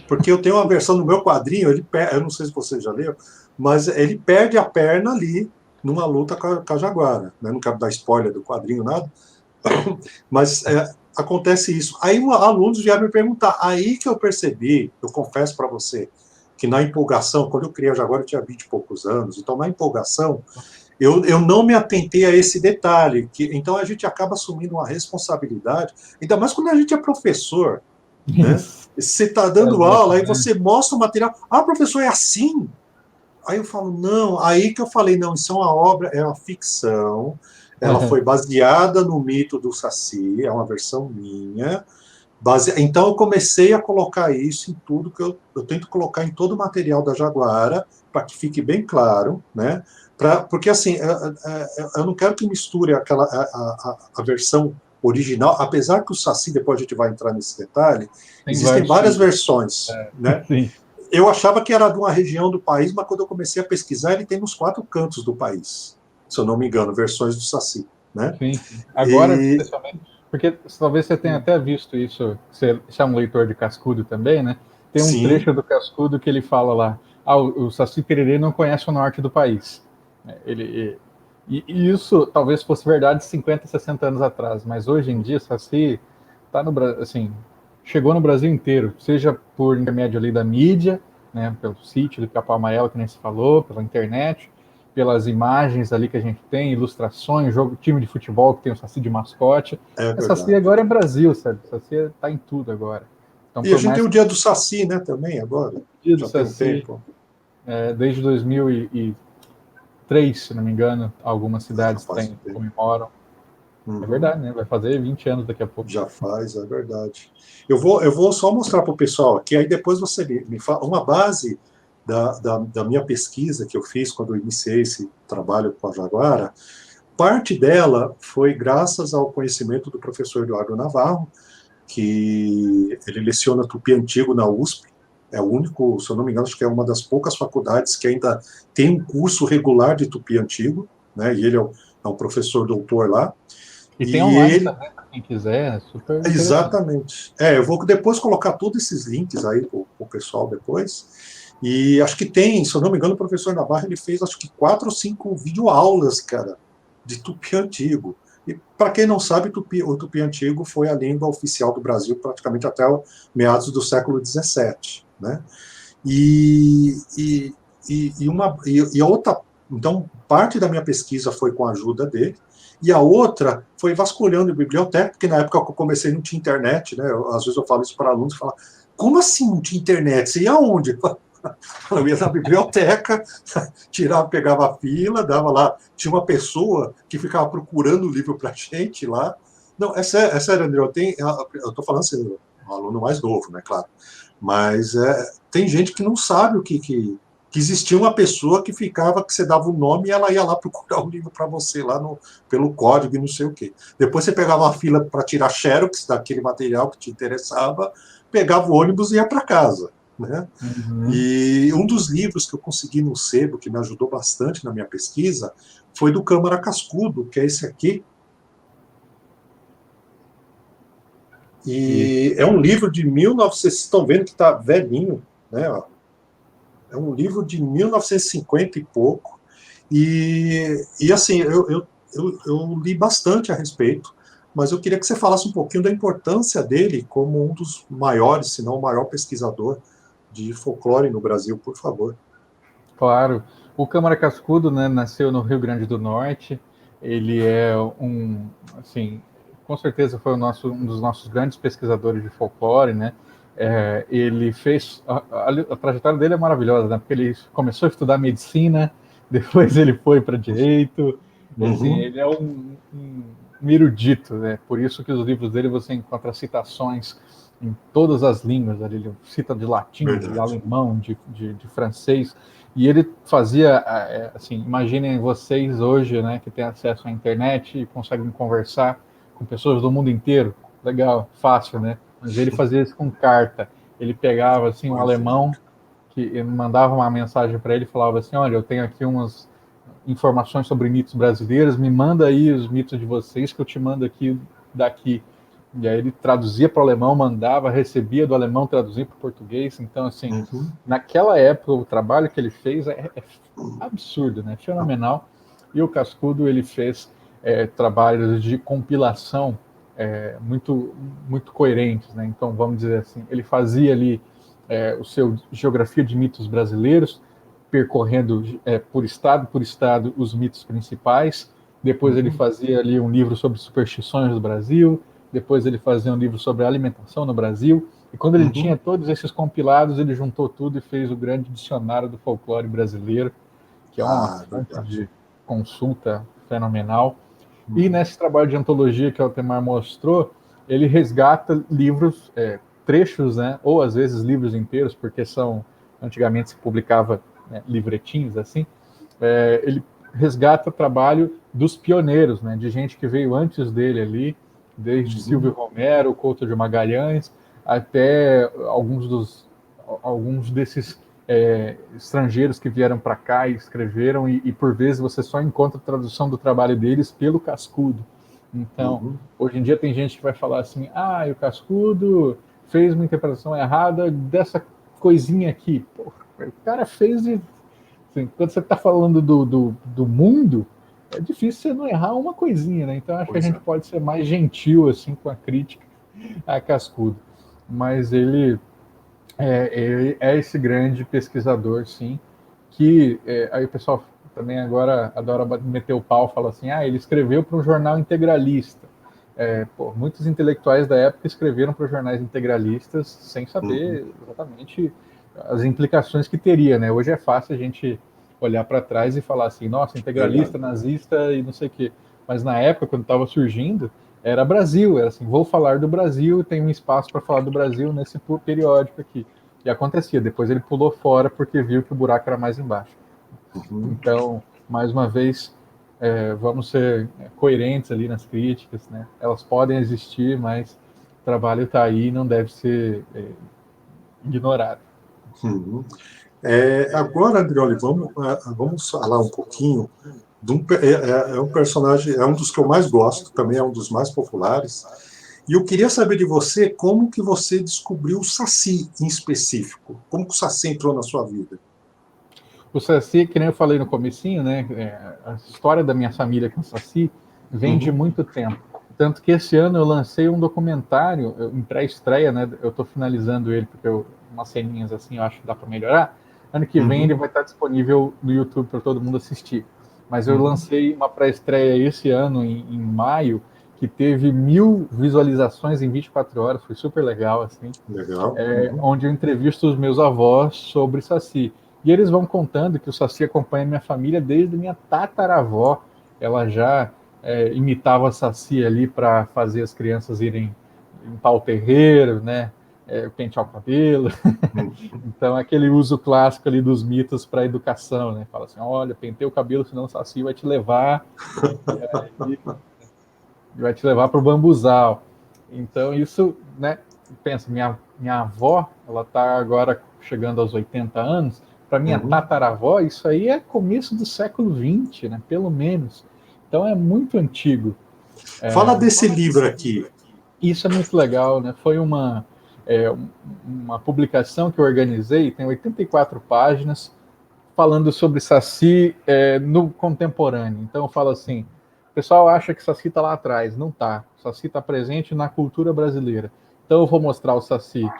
porque eu tenho uma versão no meu quadrinho, eu não sei se você já leu, mas ele perde a perna ali numa luta com a Jaguara. Né? Não quero dar spoiler do quadrinho, nada, mas acontece isso. Aí alunos vieram me perguntar, aí que eu percebi, eu confesso para você, que na empolgação, quando eu criei a Jaguara eu tinha 20 e poucos anos, então na empolgação eu não me atentei a esse detalhe, então a gente acaba assumindo uma responsabilidade, ainda mais quando a gente é professor, né? Isso. Você está dando aula, aí Exatamente. você mostra o material, professor, é assim? Aí eu falo, não, aí que eu falei, não, isso é uma obra, é uma ficção, ela foi baseada no mito do Saci, é uma versão minha, então eu comecei a colocar isso em tudo que eu tento colocar em todo o material da Jaguara, para que fique bem claro, né? Porque assim, eu não quero que misture a versão original, apesar que o Saci, depois a gente vai entrar nesse detalhe, Tem existem vários várias tipos. versões, né? Sim, Eu achava que era de uma região do país, mas quando eu comecei a pesquisar, ele tem nos 4 cantos do país, se eu não me engano, versões do Saci, né? sim, sim. Agora, E especialmente, porque talvez você tenha até visto isso, você é um leitor de Cascudo também, né? Tem um sim, trecho do Cascudo que ele fala lá: ah, o Saci Pererê não conhece o norte do país. E isso talvez fosse verdade 50, 60 anos atrás, mas hoje em dia Saci tá no assim, chegou no Brasil inteiro, seja por intermédio ali da mídia, né, pelo sítio do Capão Amarelo que nem se falou, pela internet, pelas imagens ali que a gente tem, ilustrações, jogo, time de futebol que tem o Saci de mascote. é O Saci verdade. agora é Brasil, sabe? O Saci tá em tudo agora. Então, E a por gente tem mais o que dia do Saci, né, também, agora. o dia do Já tem um Saci, tempo. desde 2003, se não me engano, algumas Já cidades faz um têm, tempo. comemoram. É Uhum. verdade, né? Vai fazer 20 anos daqui a pouco. Já faz, é verdade. Eu vou só mostrar para o pessoal aqui, aí depois você me fala. Uma base da minha pesquisa que eu fiz quando eu iniciei esse trabalho com a Jaguara, parte dela foi graças ao conhecimento do professor Eduardo Navarro, que ele leciona Tupi Antigo na USP. É o único, se eu não me engano, acho que é uma das poucas faculdades que ainda tem um curso regular de Tupi Antigo, né? E ele é um professor doutor lá. E tem E online ele, também, para quem quiser, é super interessante. exatamente. Eu vou depois colocar todos esses links aí para o pessoal depois. E acho que tem, se eu não me engano, o professor Navarro ele fez acho que 4 ou 5 videoaulas, cara, de Tupi Antigo. E para quem não sabe, o Tupi Antigo foi a língua oficial do Brasil praticamente até meados do século XVII, né? E, e, e a outra, então, parte da minha pesquisa foi com a ajuda dele, e a outra foi vasculhando em biblioteca, porque na época que eu comecei não tinha internet, né? Às vezes eu falo isso para alunos, falam, como assim não tinha internet? Você ia aonde? Eu ia na biblioteca, tirava, pegava a fila, dava lá, tinha uma pessoa que ficava procurando o livro para gente lá. Não, é sério, André, eu estou falando assim, um aluno mais novo, né, claro. Mas tem gente que não sabe o que. que existia uma pessoa que ficava, que você dava o nome e ela ia lá procurar o livro para você, lá no, pelo código e não sei o quê. Depois você pegava uma fila para tirar xerox daquele material que te interessava, pegava o ônibus e ia para casa. Né? Uhum. E um dos livros que eu consegui no sebo, que me ajudou bastante na minha pesquisa, foi do Câmara Cascudo, que é esse aqui. E E é um livro de 1900, vocês estão vendo que está velhinho, né? É um livro de 1950 e pouco. E assim, eu li bastante a respeito, mas eu queria que você falasse um pouquinho da importância dele como um dos maiores, se não o maior pesquisador de folclore no Brasil, por favor. claro, o Câmara Cascudo, né, nasceu no Rio Grande do Norte. Ele é um, assim, com certeza foi um dos nossos grandes pesquisadores de folclore, né? Ele fez a trajetória dele é maravilhosa, né? Porque ele começou a estudar medicina, depois ele foi para direito. Assim, Uhum, ele é um erudito, né? Por isso que os livros dele você encontra citações em todas as línguas. Ali, ele cita de latim, de verdade. alemão, de francês. E ele fazia, assim, imaginem vocês hoje, né, que têm acesso à internet e conseguem conversar com pessoas do mundo inteiro. Legal, fácil, né? Mas ele fazia isso com carta. Ele pegava, assim, um Imagina. alemão que mandava uma mensagem para ele e falava assim, olha, eu tenho aqui umas informações sobre mitos brasileiros, me manda aí os mitos de vocês que eu te mando aqui daqui. E aí ele traduzia para o alemão, mandava, recebia do alemão, traduzia para o português. Então, assim, Uhum. naquela época, o trabalho que ele fez é absurdo, né? Fenomenal. E o Cascudo, ele fez trabalhos de compilação muito, muito coerentes, né? Então, vamos dizer assim, ele fazia ali o seu Geografia de Mitos Brasileiros, percorrendo por estado os mitos principais. Depois ele Uhum. fazia ali um livro sobre superstições do Brasil. Depois ele fazia um livro sobre alimentação no Brasil. E quando ele tinha Uhum. todos esses compilados, ele juntou tudo e fez o grande dicionário do folclore brasileiro, que é uma Ah, fonte verdade. de consulta fenomenal. E Uhum. nesse trabalho de antologia que o Altemar mostrou, ele resgata livros, trechos, né, ou às vezes livros inteiros, porque antigamente se publicava, né, livretinhos assim. Ele resgata o trabalho dos pioneiros, né, de gente que veio antes dele ali, desde Silvio Uhum. Romero, Couto de Magalhães, até alguns desses estrangeiros que vieram para cá e escreveram, e por vezes você só encontra a tradução do trabalho deles pelo Cascudo. Então, Uhum. hoje em dia tem gente que vai falar assim, o Cascudo fez uma interpretação errada dessa coisinha aqui. Pô, o cara fez de... Assim, quando você está falando do mundo, é difícil você não errar uma coisinha, né? Então, acho que a Pois gente é. pode ser mais gentil assim com a crítica a Cascudo. Mas ele é esse grande pesquisador, sim, que aí o pessoal também agora adora meter o pau, fala assim, ele escreveu para um jornal integralista. Muitos intelectuais da época escreveram para jornais integralistas sem Uhum. saber exatamente as implicações que teria, né? Hoje é fácil a gente olhar para trás e falar assim, nossa, Verdade. integralista, nazista e não sei o quê. Mas na época, quando estava surgindo, era Brasil, era assim, vou falar do Brasil, tem um espaço para falar do Brasil nesse periódico aqui. E acontecia, depois ele pulou fora porque viu que o buraco era mais embaixo. Uhum. Então, mais uma vez, vamos ser coerentes ali nas críticas, né? Elas podem existir, mas o trabalho está aí e não deve ser ignorado. Uhum. Agora, Andrioli, vamos falar um pouquinho de é um personagem, é um dos que eu mais gosto, também é um dos mais populares. E eu queria saber de você como que você descobriu o Saci em específico. Como que o Saci entrou na sua vida? O Saci, que nem eu falei no comecinho, né? A história da minha família com o Saci vem de Uhum. muito tempo. Tanto que esse ano eu lancei um documentário em pré-estreia, né? Eu estou finalizando ele porque umas ceninhas assim eu acho que dá para melhorar. Ano que vem ele Uhum. vai estar disponível no YouTube para todo mundo assistir. Mas eu Uhum. lancei uma pré-estreia esse ano, em maio, que teve 1.000 visualizações em 24 horas, foi super legal, assim, Legal. Uhum. onde eu entrevisto os meus avós sobre Saci. E eles vão contando que o Saci acompanha minha família desde minha tataravó. Ela já imitava Saci ali para fazer as crianças irem limpar o terreiro, né? pentear o cabelo. Uhum. Então, aquele uso clássico ali dos mitos para a educação, né? Fala assim, olha, penteia o cabelo, senão o Saci vai te levar, e vai te levar para o bambuzal. Então, isso, né? Pensa, minha avó, ela está agora chegando aos 80 anos, para minha Uhum. tataravó, isso aí é começo do século XX, né? Pelo menos. Então, é muito antigo. Fala desse livro aqui. Isso é muito legal, né? Foi uma publicação que eu organizei, tem 84 páginas, falando sobre Saci no contemporâneo. Então, eu falo assim: o pessoal acha que Saci está lá atrás. Não está. O Saci está presente na cultura brasileira. Então, eu vou mostrar o Saci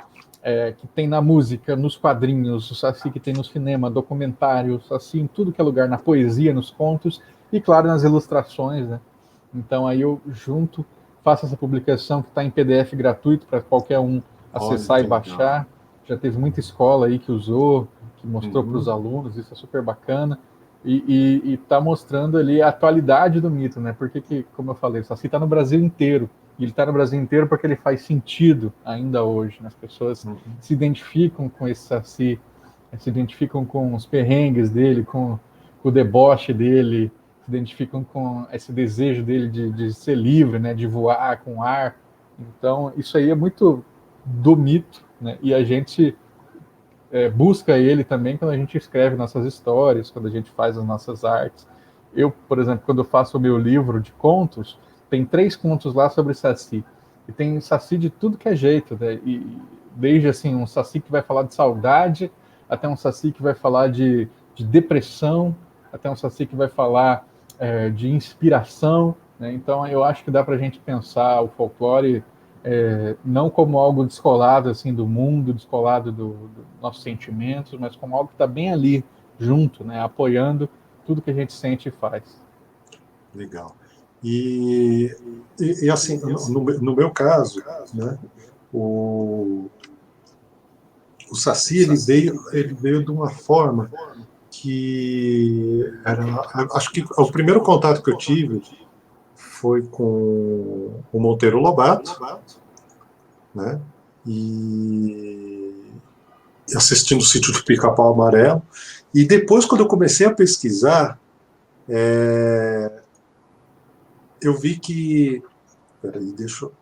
que tem na música, nos quadrinhos, o Saci que tem no cinema, documentário, o Saci em tudo que é lugar, na poesia, nos contos e, claro, nas ilustrações, né? Então, aí eu junto, faço essa publicação que está em PDF gratuito para qualquer um Olha acessar e que legal. baixar. Já teve muita escola aí que usou, que mostrou para os Uhum. alunos, isso é super bacana. E está mostrando ali a atualidade do mito, né? Porque, como eu falei, o Saci está no Brasil inteiro. E ele está no Brasil inteiro porque ele faz sentido ainda hoje. Né? As pessoas Uhum. se identificam com esse Saci, se identificam com os perrengues dele, com o deboche dele, se identificam com esse desejo dele de ser livre, né? De voar com ar. Então, isso aí é muito do mito, né? E a gente busca ele também quando a gente escreve nossas histórias, quando a gente faz as nossas artes. Eu, por exemplo, quando eu faço o meu livro de contos, tem 3 contos lá sobre Saci. E tem Saci de tudo que é jeito, né? E desde assim, um Saci que vai falar de saudade, até um Saci que vai falar de depressão, até um Saci que vai falar de inspiração. Né? Então, eu acho que dá para a gente pensar o folclore não como algo descolado assim do mundo, descolado dos nossos sentimentos, mas como algo que está bem ali junto, né, apoiando tudo que a gente sente e faz. Legal. E, e assim, no meu caso, né, o, o Saci ele veio de uma forma que era, acho que o primeiro contato que eu tive foi com o Monteiro Lobato, né, e assistindo o Sítio do Pica-Pau Amarelo. E depois, quando eu comecei a pesquisar, eu vi que. Peraí, deixa eu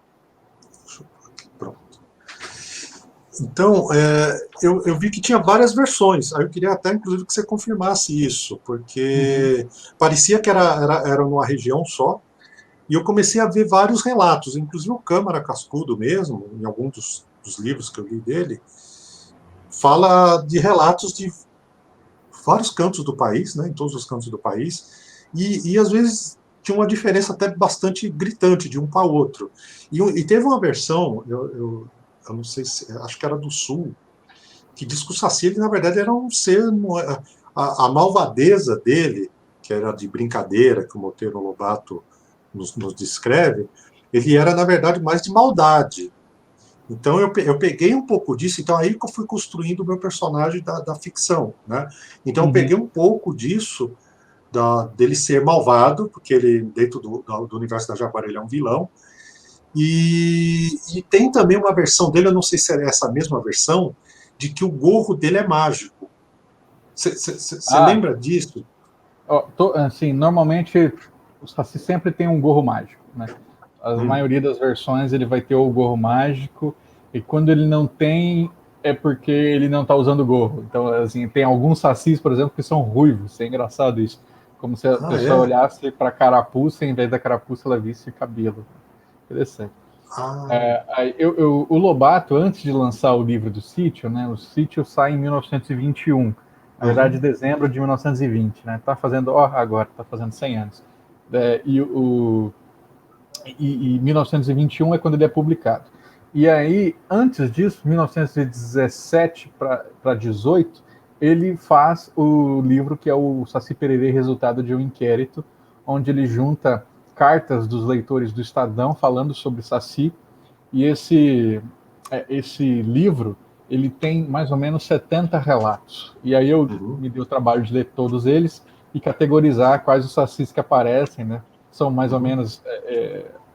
aqui, pronto. Então, eu vi que tinha várias versões. Aí eu queria até, inclusive, que você confirmasse isso, Uhum. porque parecia que era numa região só. E eu comecei a ver vários relatos, inclusive o Câmara Cascudo mesmo, em algum dos livros que eu li dele, fala de relatos de vários cantos do país, né, em todos os cantos do país, e às vezes tinha uma diferença até bastante gritante de um para o outro. E teve uma versão, eu não sei se, acho que era do Sul, que diz que o Saci, ele, na verdade, era um ser, a malvadeza dele, que era de brincadeira, que o Monteiro Lobato nos descreve, ele era, na verdade, mais de maldade. Então eu peguei um pouco disso, então aí que eu fui construindo o meu personagem da ficção, né? Então eu Uhum. peguei um pouco disso dele ser malvado, porque ele dentro do universo da Jaguar ele é um vilão, e tem também uma versão dele, eu não sei se é essa mesma versão, de que o gorro dele é mágico. Você Ah, lembra disso? assim, normalmente o Saci sempre tem um gorro mágico, né? A Hum. maioria das versões ele vai ter o gorro mágico, e quando ele não tem, é porque ele não está usando o gorro. Então, assim, tem alguns sacis, por exemplo, que são ruivos. É engraçado isso. Como se a Ah, pessoa é? olhasse para a carapuça e, em vez da carapuça, ela visse cabelo. Interessante. Ah, O Lobato, antes de lançar o livro do Sítio, né, o Sítio sai em 1921, na verdade, uhum, dezembro de 1920, né, tá fazendo, agora, tá fazendo 100 anos. E 1921 é quando ele é publicado. E aí, antes disso, 1917 para 18, ele faz o livro que é o Saci Pererê, Resultado de um Inquérito, onde ele junta cartas dos leitores do Estadão falando sobre Saci, e esse livro ele tem mais ou menos 70 relatos. E aí eu uhum, me dei o trabalho de ler todos eles e categorizar quais os sacis que aparecem, né? São mais ou uhum, menos,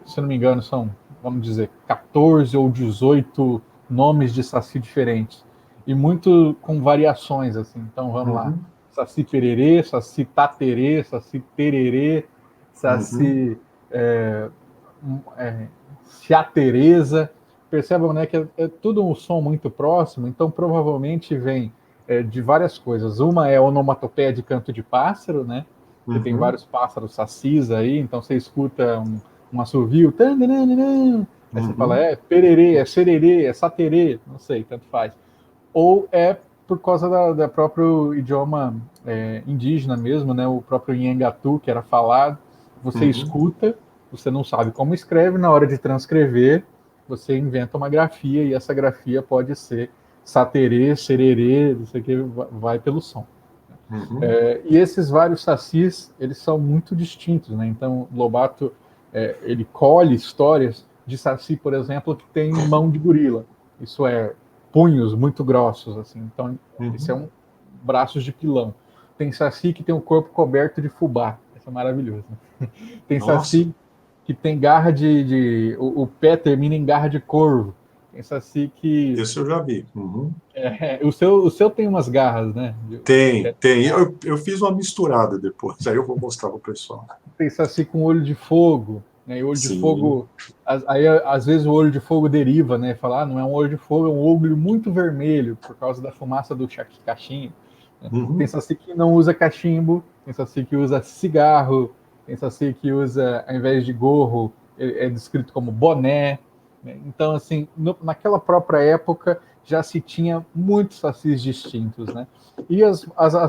se não me engano, são, vamos dizer, 14 ou 18 nomes de saci diferentes. E muito com variações, assim. Então, vamos lá. Uhum. Saci pererê, saci taterê, saci tererê, Uhum. saci é, é, ciatereza. Percebam, né, que é tudo um som muito próximo, então provavelmente vem de várias coisas. Uma é a onomatopeia de canto de pássaro, né? Que tem Uhum. vários pássaros sacis aí, então você escuta um assovio, tananana, aí você fala, Uhum. pererê, é sererê, é saterê, não sei, tanto faz. Ou é por causa da próprio idioma indígena mesmo, né? O próprio Nhangatu, que era falado, você Uhum. escuta, você não sabe como escreve, na hora de transcrever, você inventa uma grafia, e essa grafia pode ser saterê, sererê, isso aqui vai pelo som. Uhum. E esses vários sacis, eles são muito distintos, né? Então, Lobato, ele colhe histórias de saci, por exemplo, que tem mão de gorila. Isso é, punhos muito grossos, assim. Então, esse é Uhum. um braços de pilão. Tem saci que tem o corpo coberto de fubá. Isso é maravilhoso. Né? Tem Nossa, saci que tem garra o pé termina em garra de corvo. Tem saci que esse eu já vi. Uhum. o seu tem umas garras, né? Tem, tem. Eu fiz uma misturada depois, aí eu vou mostrar para o pessoal. Tem saci com olho de fogo, né? E olho de Sim. fogo, aí às vezes o olho de fogo deriva, né? Falar, não é um olho de fogo, é um olho muito vermelho por causa da fumaça do cachimbo. Né? Tem Uhum. saci que não usa cachimbo, tem saci que usa cigarro, tem saci que usa, ao invés de gorro, é descrito como boné. Né? Então, assim, naquela própria época já se tinha muitos sacis distintos, né? E as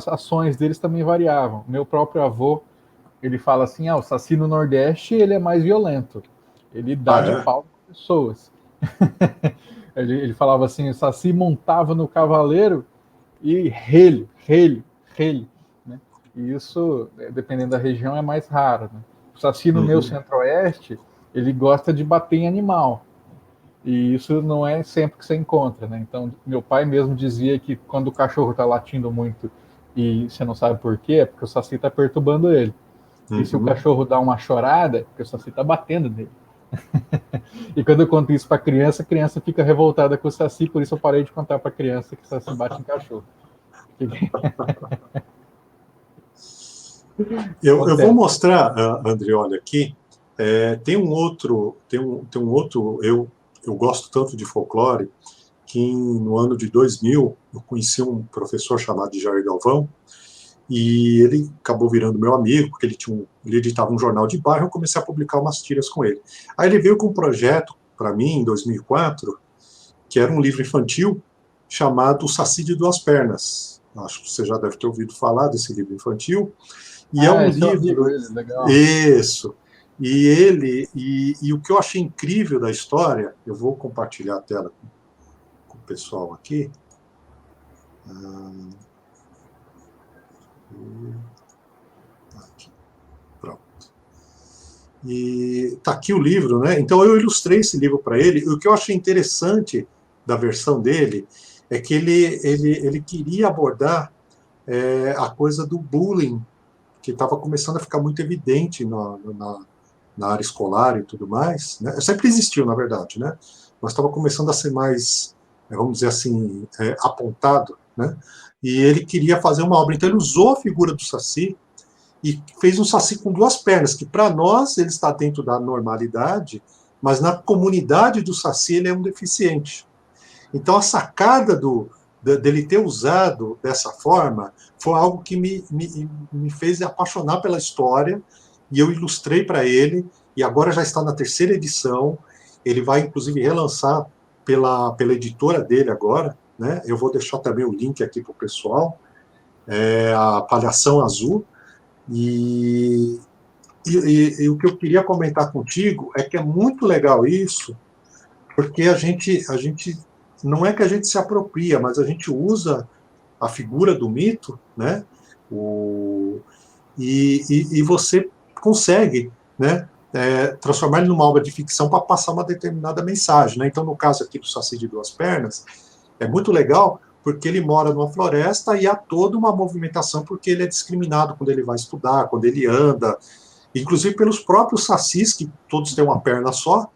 ações deles também variavam. Meu próprio avô, ele fala assim, o Saci no Nordeste, ele é mais violento. Ele dá Ah, de é? pau nas pessoas. ele falava assim, o Saci montava no cavaleiro e relho, né? E isso, dependendo da região, é mais raro, né? O Saci no meu Uhum. centro-oeste, ele gosta de bater em animal. E isso não é sempre que você encontra, né? Então, meu pai mesmo dizia que quando o cachorro está latindo muito e você não sabe por quê, é porque o Saci está perturbando ele. E se o Uhum. cachorro dá uma chorada, porque o Saci tá batendo nele. E quando eu conto isso pra criança, a criança fica revoltada com o Saci, por isso eu parei de contar pra criança que o Saci bate em cachorro. Eu vou Acontece. mostrar, Andrioli, aqui. Tem um outro, tem um outro. Eu gosto tanto de folclore que no ano de 2000 eu conheci um professor chamado de Jair Galvão e ele acabou virando meu amigo porque ele editava um jornal de bairro. Eu comecei a publicar umas tiras com ele. Aí ele veio com um projeto para mim em 2004 que era um livro infantil chamado O Saci de Duas Pernas. Acho que você já deve ter ouvido falar desse livro infantil. E é Ah, um é seu amigo livro. ele, legal. Isso. E o que eu achei incrível da história, eu vou compartilhar a tela com o pessoal aqui. Ah, aqui, pronto. E tá aqui o livro, né? Então eu ilustrei esse livro para ele. E o que eu achei interessante da versão dele é que ele queria abordar a coisa do bullying, que estava começando a ficar muito evidente na área escolar e tudo mais. Né? Sempre existiu, na verdade, né? Mas estava começando a ser mais, vamos dizer assim, apontado. Né? E ele queria fazer uma obra. Então ele usou a figura do Saci e fez um Saci com duas pernas, que para nós ele está dentro da normalidade, mas na comunidade do Saci ele é um deficiente. Então, a sacada dele ter usado dessa forma foi algo que me fez apaixonar pela história, e eu ilustrei para ele, e agora já está na terceira edição. Ele vai, inclusive, relançar pela editora dele agora. Né? Eu vou deixar também o link aqui para o pessoal, a Palhação Azul. E, e o que eu queria comentar contigo é que é muito legal isso, porque a gente não é que a gente se apropria, mas a gente usa a figura do mito, né? O, e você consegue, né? Transformar ele numa obra de ficção para passar uma determinada mensagem, né? Então, no caso aqui do Saci de Duas Pernas, é muito legal porque ele mora numa floresta e há toda uma movimentação porque ele é discriminado quando ele vai estudar, quando ele anda, inclusive pelos próprios sacis, que todos têm uma perna só,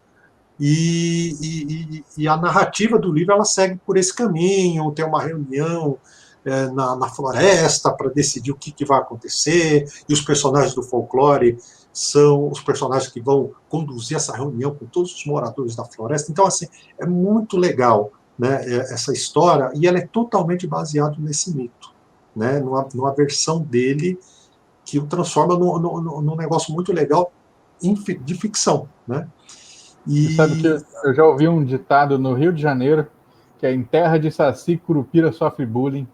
E a narrativa do livro ela segue por esse caminho, tem uma reunião na floresta para decidir o que vai acontecer, e os personagens do folclore são os personagens que vão conduzir essa reunião com todos os moradores da floresta. Então, assim, é muito legal, né, essa história, e ela é totalmente baseada nesse mito, né, numa versão dele que o transforma num negócio muito legal de ficção, né? Você sabe que E eu já ouvi um ditado no Rio de Janeiro, que é em terra de Saci, Curupira sofre bullying.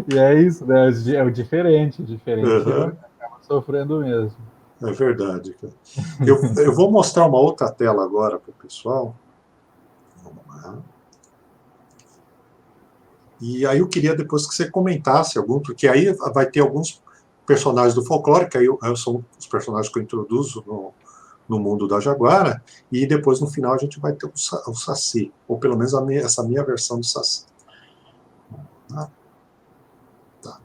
E é isso, né? É o diferente. O diferente uhum, acaba sofrendo mesmo. é verdade. Cara. Eu vou mostrar uma outra tela agora para o pessoal. Vamos lá. E aí eu queria depois que você comentasse algum, porque aí vai ter alguns personagens do folclore, que aí são os personagens que eu introduzo no mundo da Jaguara, e depois no final a gente vai ter o Saci, ou pelo menos essa minha versão do Saci. Ah, tá.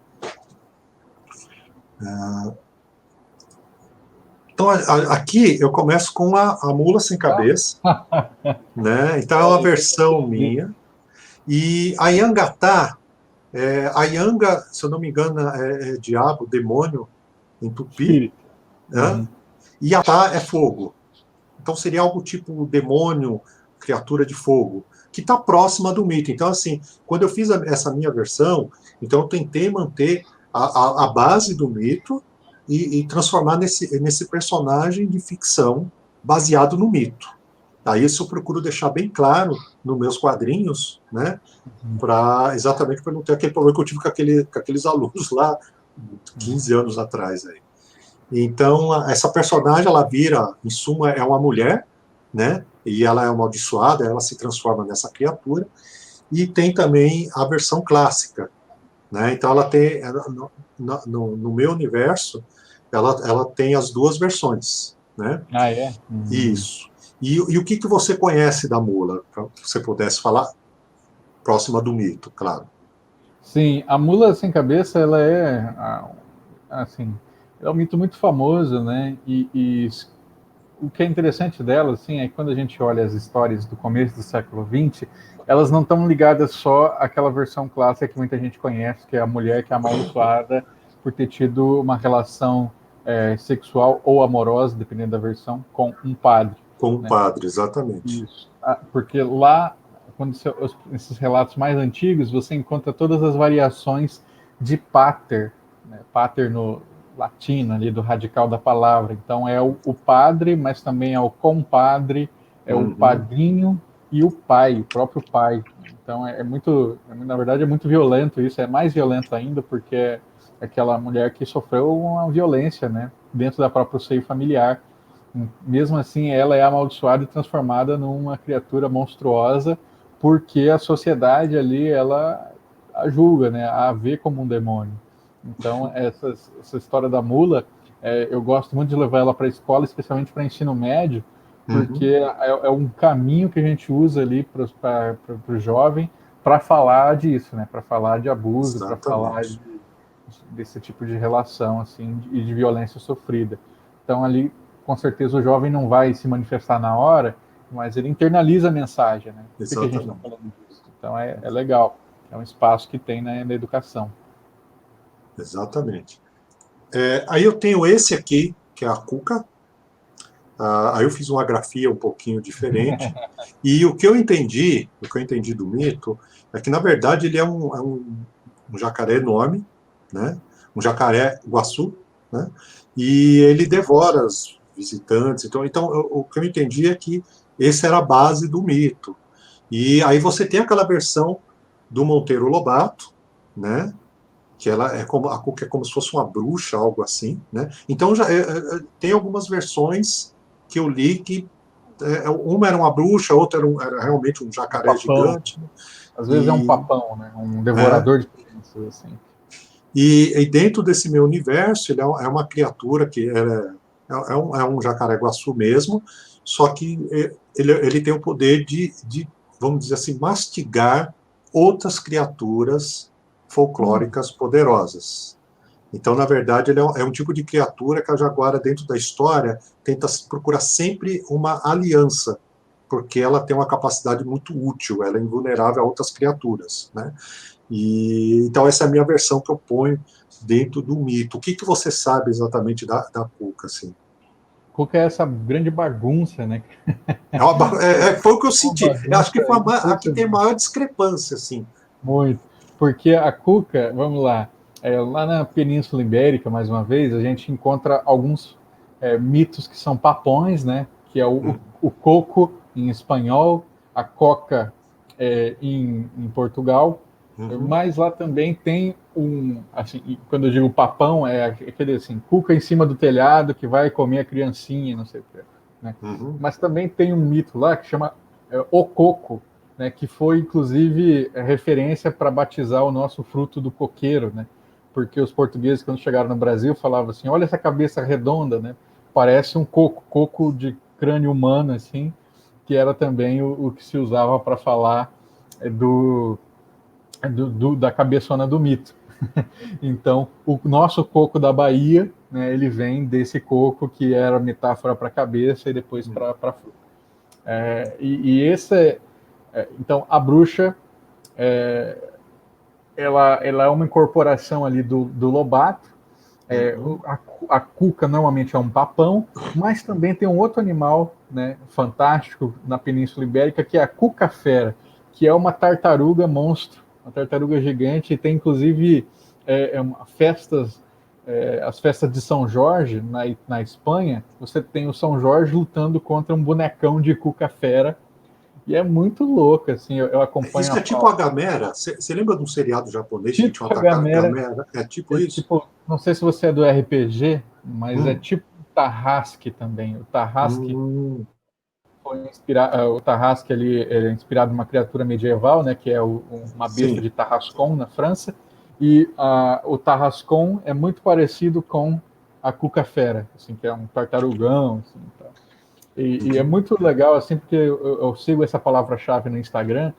Então aqui eu começo com a mula sem cabeça, né? Então é uma versão minha. E a Yangatá, a Yanga, se eu não me engano, é diabo, demônio, em tupi, Espírito. né? E a Tá é fogo. Então seria algo tipo demônio, criatura de fogo, que está próxima do mito. Então, assim, quando eu fiz essa minha versão, então eu tentei manter a base do mito e transformar nesse personagem de ficção baseado no mito. Aí isso eu procuro deixar bem claro nos meus quadrinhos, né? Exatamente para não ter aquele problema que eu tive com aqueles alunos lá 15 anos atrás. Aí. Então, essa personagem, ela vira, em suma, é uma mulher, né? E ela é amaldiçoada, ela se transforma nessa criatura. E tem também a versão clássica, né? Então, no meu universo, ela tem as duas versões, né? Ah, é? Isso. E o que você conhece da mula? Para você pudesse falar, próxima do mito, claro. Sim, a mula sem cabeça, ela assim, é um mito muito famoso, né? E o que é interessante dela, assim, é que quando a gente olha as histórias do começo do século XX, elas não estão ligadas só àquela versão clássica que muita gente conhece, que é a mulher que é amaldiçoada por ter tido uma relação sexual ou amorosa, dependendo da versão, com um padre. Com o Né? padre, exatamente. Isso. Porque lá, quando esses relatos mais antigos, você encontra todas as variações de pater, né? Pater no latino, ali do radical da palavra. Então é o padre, mas também é o compadre, é o Uhum. padrinho e o pai, o próprio pai. Então na verdade é muito violento isso, é mais violento ainda porque é aquela mulher que sofreu uma violência, né, dentro da própria seio familiar. Mesmo assim, ela é amaldiçoada e transformada numa criatura monstruosa, porque a sociedade ali ela a julga, né, a vê como um demônio. Então, essa história da mula, eu gosto muito de levar ela para a escola, especialmente para ensino médio, porque Uhum. é um caminho que a gente usa ali para o jovem para falar disso, né, para falar de abuso, para falar Exatamente. desse tipo de relação assim e de violência sofrida. Então ali com certeza o jovem não vai se manifestar na hora, mas ele internaliza a mensagem, né? Por que a gente está Exatamente. falando disso? Então é legal, é um espaço que tem na educação. Exatamente. Aí eu tenho esse aqui, que é a Cuca. Aí eu fiz uma grafia um pouquinho diferente. E o que eu entendi do mito, é que, na verdade, ele é um jacaré enorme, né? Um jacaré guaçu, né? E ele devora os visitantes. Então o que eu entendi é que essa era a base do mito. E aí você tem aquela versão do Monteiro Lobato, né? Que ela é como a Cuca é como se fosse uma bruxa, algo assim, né? Então tem algumas versões que eu li que uma era uma bruxa, outra era realmente um Um jacaré papão, gigante, às vezes é um e, papão, né? Um é, devorador de crianças assim. e dentro desse meu universo ele é uma criatura que é um jacaré-guaçu mesmo, só que ele tem o poder de, vamos dizer assim, mastigar outras criaturas folclóricas poderosas. Então, na verdade, ele é um tipo de criatura que a jaguara, dentro da história, tenta procurar sempre uma aliança, porque ela tem uma capacidade muito útil, ela é invulnerável a outras criaturas, né? E então essa é a minha versão que eu ponho dentro do mito. O que que você sabe exatamente da Cuca, assim? Cuca é essa grande bagunça, né? Foi o que eu Uma senti. Eu acho que bagunça foi a que tem a impressionante. maior discrepância, assim. Muito. Porque a cuca, vamos lá, lá na Península Ibérica, mais uma vez, a gente encontra alguns mitos que são papões, né? Que é o coco em espanhol, a coca em Portugal, Uhum, mas lá também tem assim, quando eu digo papão, é aquele assim, cuca em cima do telhado que vai comer a criancinha, não sei o que, né? uhum, Mas também tem um mito lá que chama o coco, né, que foi inclusive referência para batizar o nosso fruto do coqueiro, né? Porque os portugueses, quando chegaram no Brasil, falavam assim: olha essa cabeça redonda, né? Parece um coco, coco de crânio humano, assim, que era também o que se usava para falar da cabeçona do mito. Então, o nosso coco da Bahia, né, ele vem desse coco que era metáfora para a cabeça e depois para fruta. E esse então, a bruxa ela é uma incorporação ali do Lobato. uhum. A cuca normalmente é um papão, mas também tem um outro animal, né, fantástico na Península Ibérica, que é a cuca-fera, que é uma tartaruga monstro, uma tartaruga gigante, e tem inclusive festas, as festas de São Jorge, na Espanha, você tem o São Jorge lutando contra um bonecão de cuca-fera, e é muito louco, assim, eu acompanho Isso é tipo a Gamera? Você lembra de um seriado japonês que tinha tipo a uma Gamera. Gamera? É tipo isso? Tipo, não sei se você é do RPG, mas é Hum, tipo o Tarrasque também. O Tarrasque hum, foi inspirado, o Tarrasque ele é inspirado numa criatura medieval, né, que é uma besta sim. de Tarascon na França, e o Tarrascon é muito parecido com a Cuca-Fera, assim, que é um tartarugão, assim, tá. E é Uhum, muito legal, assim, porque eu sigo essa palavra-chave no Instagram,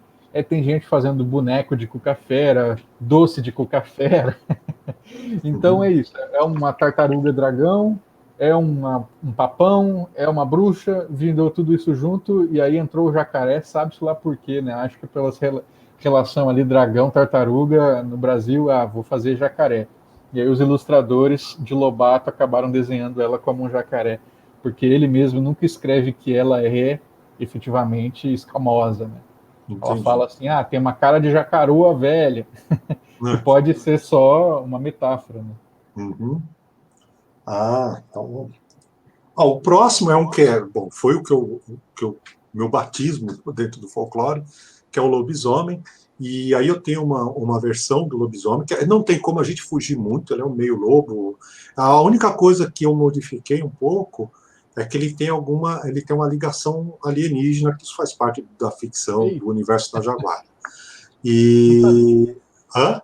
tem gente fazendo boneco de Cuca-Fera, doce de Cuca-Fera. Então é uhum. isso, é uma tartaruga dragão, é um papão, é uma bruxa, vindo tudo isso junto, e aí entrou o jacaré, sabe-se lá por quê, né? Acho que pela relação ali dragão-tartaruga, no Brasil, vou fazer jacaré. E aí os ilustradores de Lobato acabaram desenhando ela como um jacaré, porque ele mesmo nunca escreve que ela é efetivamente escamosa, né? Ela Entendi. fala assim, tem uma cara de jacaroa velha, que É, pode ser só uma metáfora, né? uhum. Ah, então. O próximo é um que é, bom, foi meu batismo dentro do folclore, que é o lobisomem. E aí eu tenho uma versão do lobisomem, que não tem como a gente fugir muito, ele é um meio lobo. A única coisa que eu modifiquei um pouco é que ele tem uma ligação alienígena, que isso faz parte da ficção, Ei, do universo da Jaguar. não sabia, E. Hã?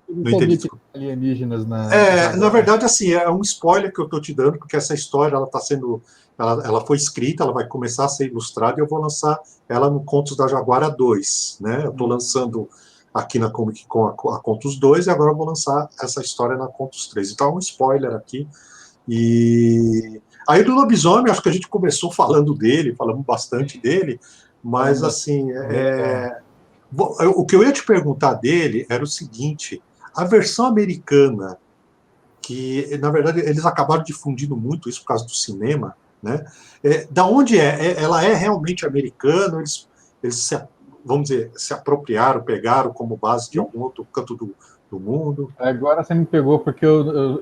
não Não entendi, sabia que desculpa. tinha alienígenas na Na Jaguar. verdade, assim, é um spoiler que eu estou te dando, porque essa história ela está sendo, ela foi escrita, ela vai começar a ser ilustrada e eu vou lançar ela no Contos da Jaguara 2, né? Eu estou lançando aqui na Comic Con a Contos 2 e agora eu vou lançar essa história na Contos 3. Então é um spoiler aqui. E aí do lobisomem, acho que a gente começou falando dele, falamos bastante dele, mas Falamos assim, bem legal. o que eu ia te perguntar dele era o seguinte: a versão americana que na verdade eles acabaram difundindo muito isso por causa do cinema, né? Da onde é? Ela é realmente americana? Eles vamos dizer, se apropriaram, pegaram como base de E algum outro canto do mundo? agora você me pegou, porque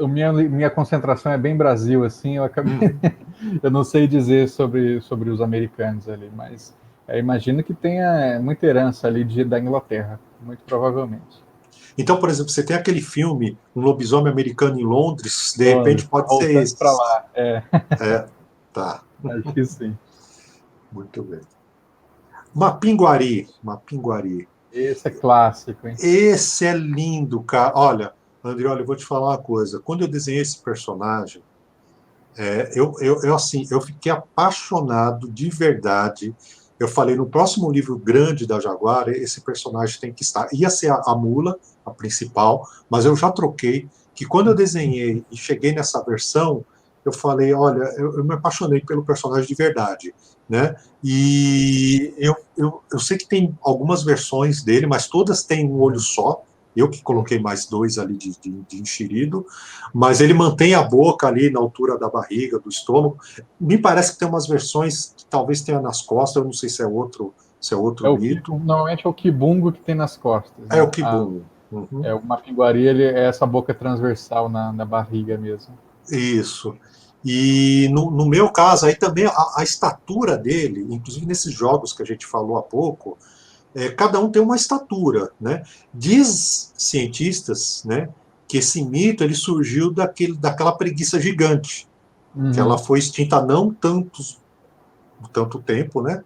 minha concentração é bem Brasil, assim, eu acabei. Uhum. Eu não sei dizer sobre os americanos ali, mas imagino que tenha muita herança ali da Inglaterra, muito provavelmente. Então, por exemplo, você tem aquele filme Um Lobisomem Americano em Londres, de Londres, repente pode ser voltando para esse. lá, É, tá, acho que sim. muito bem. Mapinguari, Mapinguari. Esse é clássico, hein? Esse é lindo, cara. Olha, André, olha, eu vou te falar uma coisa. Quando eu desenhei esse personagem, assim, eu fiquei apaixonado de verdade. Eu falei, no próximo livro grande da Jaguar, esse personagem tem que estar. Ia ser a Mula, a principal, mas eu já troquei. que quando eu desenhei e cheguei nessa versão, eu falei, olha, eu me apaixonei pelo personagem de verdade, né? E eu sei que tem algumas versões dele, mas todas têm um olho só. Eu que coloquei mais dois ali de enxerido, mas ele mantém a boca ali na altura da barriga, do estômago. Me parece que tem umas versões que talvez tenha nas costas, eu não sei se é outro mito. Normalmente é o kibungo que tem nas costas, É o né? kibum. Uhum. O mapinguari, ele é essa boca transversal na barriga mesmo. Isso. E no meu caso, aí também a estatura dele, inclusive nesses jogos que a gente falou há pouco, cada um tem uma estatura, né? Diz cientistas, né, que esse mito ele surgiu daquela preguiça gigante, que ela Uhum. foi extinta há não tanto tempo, né?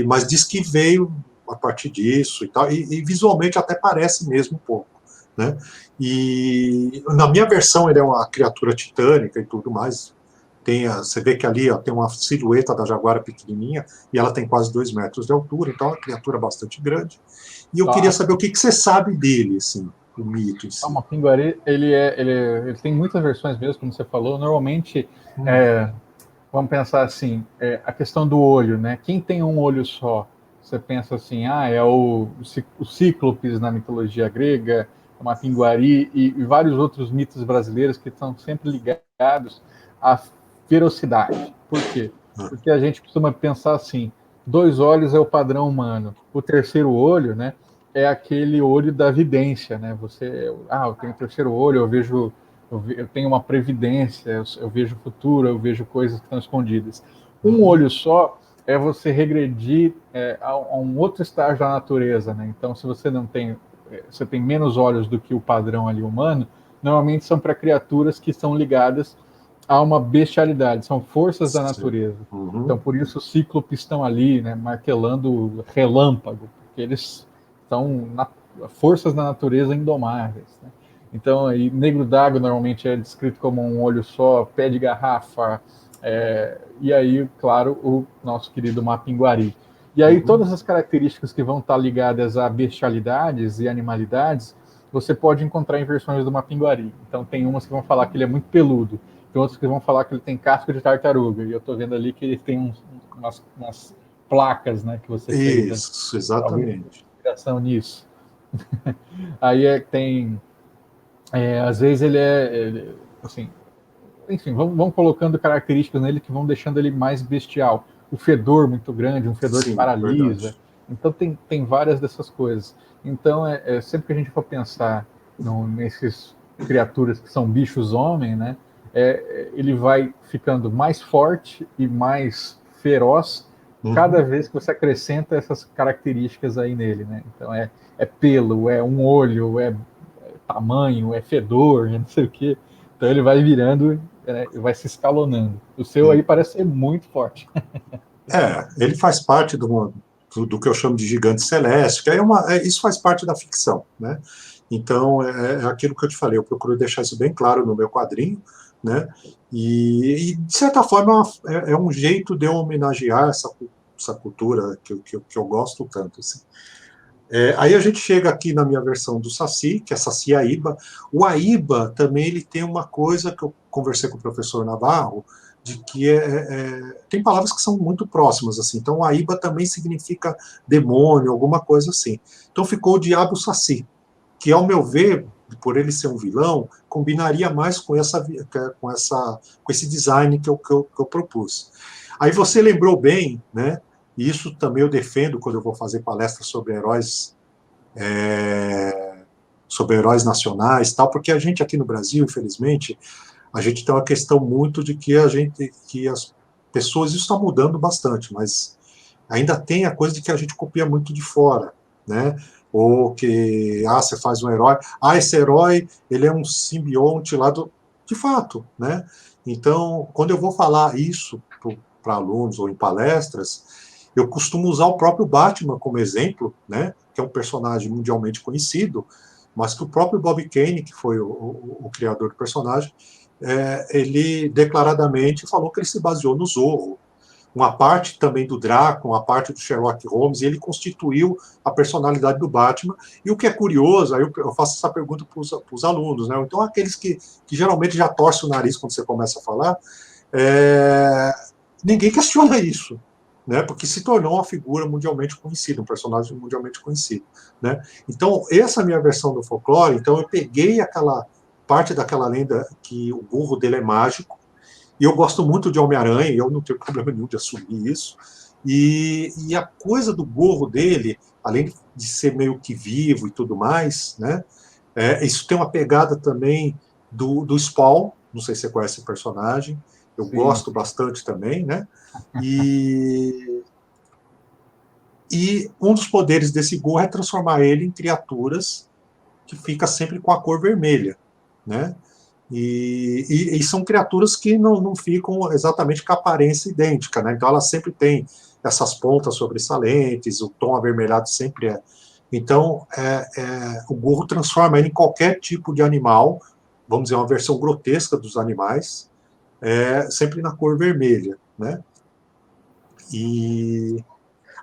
Mas diz que veio a partir disso e tal, e visualmente até parece mesmo um pouco, né? E na minha versão ele é uma criatura titânica e tudo mais. Você vê que ali ó, tem uma silhueta da jaguara pequenininha e ela tem quase 2 metros de altura, então é uma criatura bastante grande. E eu queria A, saber o que você sabe dele, assim, o mito em a si. mapinguari, ele tem muitas versões mesmo, como você falou. Normalmente, Hum, é, vamos pensar assim, a questão do olho, né? Quem tem um olho só? Você pensa assim, é o Cíclopes na mitologia grega, o Mapinguari e vários outros mitos brasileiros que estão sempre ligados à ferocidade. Por quê? Porque a gente costuma pensar assim, dois olhos é o padrão humano. O terceiro olho, né, é aquele olho da vidência, né? Eu tenho o terceiro olho, eu tenho uma previdência, eu vejo o futuro, eu vejo coisas que estão escondidas. Um uhum, olho só é você regredir a um outro estágio da natureza, né? Então, se você não tem, você tem menos olhos do que o padrão ali humano, normalmente são para criaturas que estão ligadas a uma bestialidade, são forças da sim, natureza. Então, uhum, por isso os cíclopes estão ali, né, martelando relâmpago, porque eles são forças da natureza indomáveis, né? Então, aí, negro d'água normalmente é descrito como um olho só, pé de garrafa, e aí, claro, o nosso querido Mapinguari. E aí, uhum, todas as características que vão estar ligadas a bestialidades e animalidades, você pode encontrar em versões do Mapinguari. Então, tem umas que vão falar que ele é muito peludo, tem outras que vão falar que ele tem casco de tartaruga, e eu estou vendo ali que ele tem umas placas, né, que você fez, né? isso, Talvez exatamente. inspiração nisso. Aí tem às vezes assim, enfim, vão colocando características nele que vão deixando ele mais bestial. O fedor muito grande, um fedor que Sim, paralisa. verdade. Então tem várias dessas coisas. Então sempre que a gente for pensar nesses criaturas que são bichos homem, né? Ele vai ficando mais forte e mais feroz cada Uhum. vez que você acrescenta essas características aí nele, né? Então é pelo, é um olho, é tamanho, é fedor, é não sei o quê. Então ele vai virando, vai se escalonando. O seu aí parece ser muito forte. Ele faz parte do que eu chamo de gigante celeste, que isso faz parte da ficção, né? Então, é aquilo que eu te falei, eu procuro deixar isso bem claro no meu quadrinho, né? De certa forma, é um jeito de eu homenagear essa cultura que eu gosto tanto. Assim. Aí a gente chega aqui na minha versão do Saci, que é Saci Aíba. O Aíba também ele tem uma coisa que eu conversei com o professor Navarro, de que tem palavras que são muito próximas, assim. Então, Aíba também significa demônio, alguma coisa assim. Então ficou o Diabo Saci, que, ao meu ver, por ele ser um vilão, combinaria mais com esse design que eu propus. Aí você lembrou bem, né? E isso também eu defendo quando eu vou fazer palestras sobre heróis nacionais, tal, porque a gente aqui no Brasil, infelizmente, a gente tem uma questão muito de que as pessoas, isso está mudando bastante, mas ainda tem a coisa de que a gente copia muito de fora, né? Ou que, você faz um herói, esse herói, ele é um simbionte lá do... De fato, né? Então, quando eu vou falar isso para alunos ou em palestras, eu costumo usar o próprio Batman como exemplo, né? Que é um personagem mundialmente conhecido, mas que o próprio Bob Kane, que foi o criador do personagem, ele declaradamente falou que ele se baseou no Zorro. uma parte também do Draco, uma parte do Sherlock Holmes, e ele constituiu a personalidade do Batman. E o que é curioso, aí eu faço essa pergunta para os alunos, né? Então, aqueles que geralmente já torcem o nariz quando você começa a falar, é, ninguém questiona isso, né? Porque se tornou uma figura mundialmente conhecida, um personagem mundialmente conhecido, né? Então, essa é a minha versão do folclore. Então, eu peguei aquela parte daquela lenda que o burro dele é mágico, e eu gosto muito de Homem-Aranha, e eu não tenho problema nenhum de assumir isso. E a coisa do gorro dele, além de ser meio que vivo e tudo mais, né? Isso tem uma pegada também do Spawn, não sei se você conhece o personagem, eu Sim, gosto bastante também, né? E, e um dos poderes desse gorro é transformar ele em criaturas que fica sempre com a cor vermelha, né? E são criaturas que não ficam exatamente com a aparência idêntica, né? Então elas sempre têm essas pontas sobressalentes, o tom avermelhado sempre é. Então o gorro transforma ele em qualquer tipo de animal, vamos dizer, uma versão grotesca dos animais, sempre na cor vermelha, né? E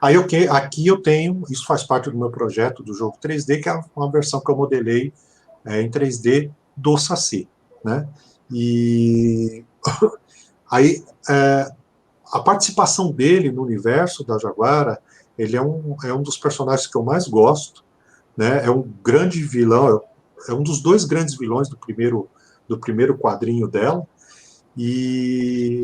aí aqui eu tenho, isso faz parte do meu projeto do jogo 3D, que é uma versão que eu modelei em 3D do Saci, né? E aí a participação dele no universo da Jaguara, ele é um dos personagens que eu mais gosto, né? É um grande vilão, é um dos dois grandes vilões do primeiro quadrinho dela, e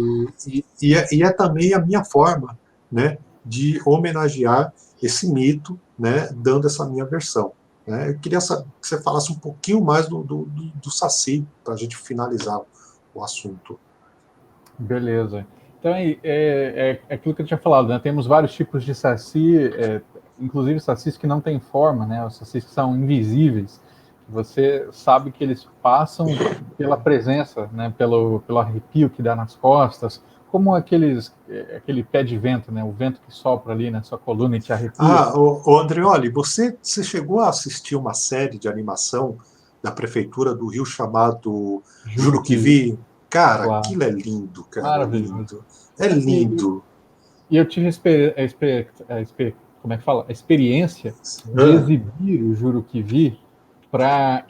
é também a minha forma, né, de homenagear esse mito, né, dando essa minha versão. Né? Eu queria que você falasse um pouquinho mais do Saci, para a gente finalizar o assunto. beleza. Então, é aquilo que eu tinha falado, né? Temos vários tipos de saci, inclusive sacis que não têm forma, né? Os sacis que são invisíveis. Você sabe que eles passam pela presença, né? Pelo arrepio que dá nas costas, como aquele pé de vento, né? O vento que sopra ali na sua coluna e te arrepia. O Andreoli, você chegou a assistir uma série de animação da prefeitura do Rio chamado Juro que, Juruquivi? Cara, claro, aquilo é lindo, cara, é maravilhoso. lindo. É lindo. E eu tive como é que fala? A experiência de Ah, exibir o Juro que Vi para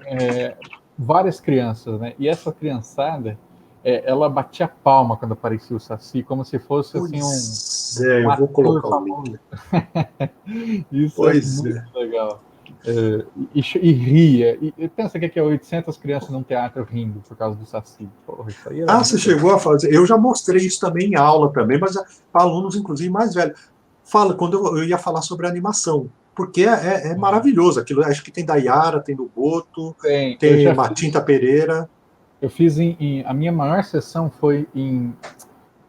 várias crianças, né? E essa criançada, ela batia palma quando aparecia o Saci, como se fosse assim pois um eu vou ator colocar o link. famoso. Isso é Pois muito é. legal. E ria. E pensa que é 800 crianças num teatro rindo por causa do Saci. Porra, isso aí era Ah, você muito legal. chegou a fazer. Eu já mostrei isso também em aula também, mas para alunos, inclusive, mais velhos. Fala, quando eu ia falar sobre animação, porque é maravilhoso aquilo. Acho que tem da Yara, tem do Boto, Tem, eu tem já Matinta fiz. Pereira. Eu fiz a minha maior sessão foi em,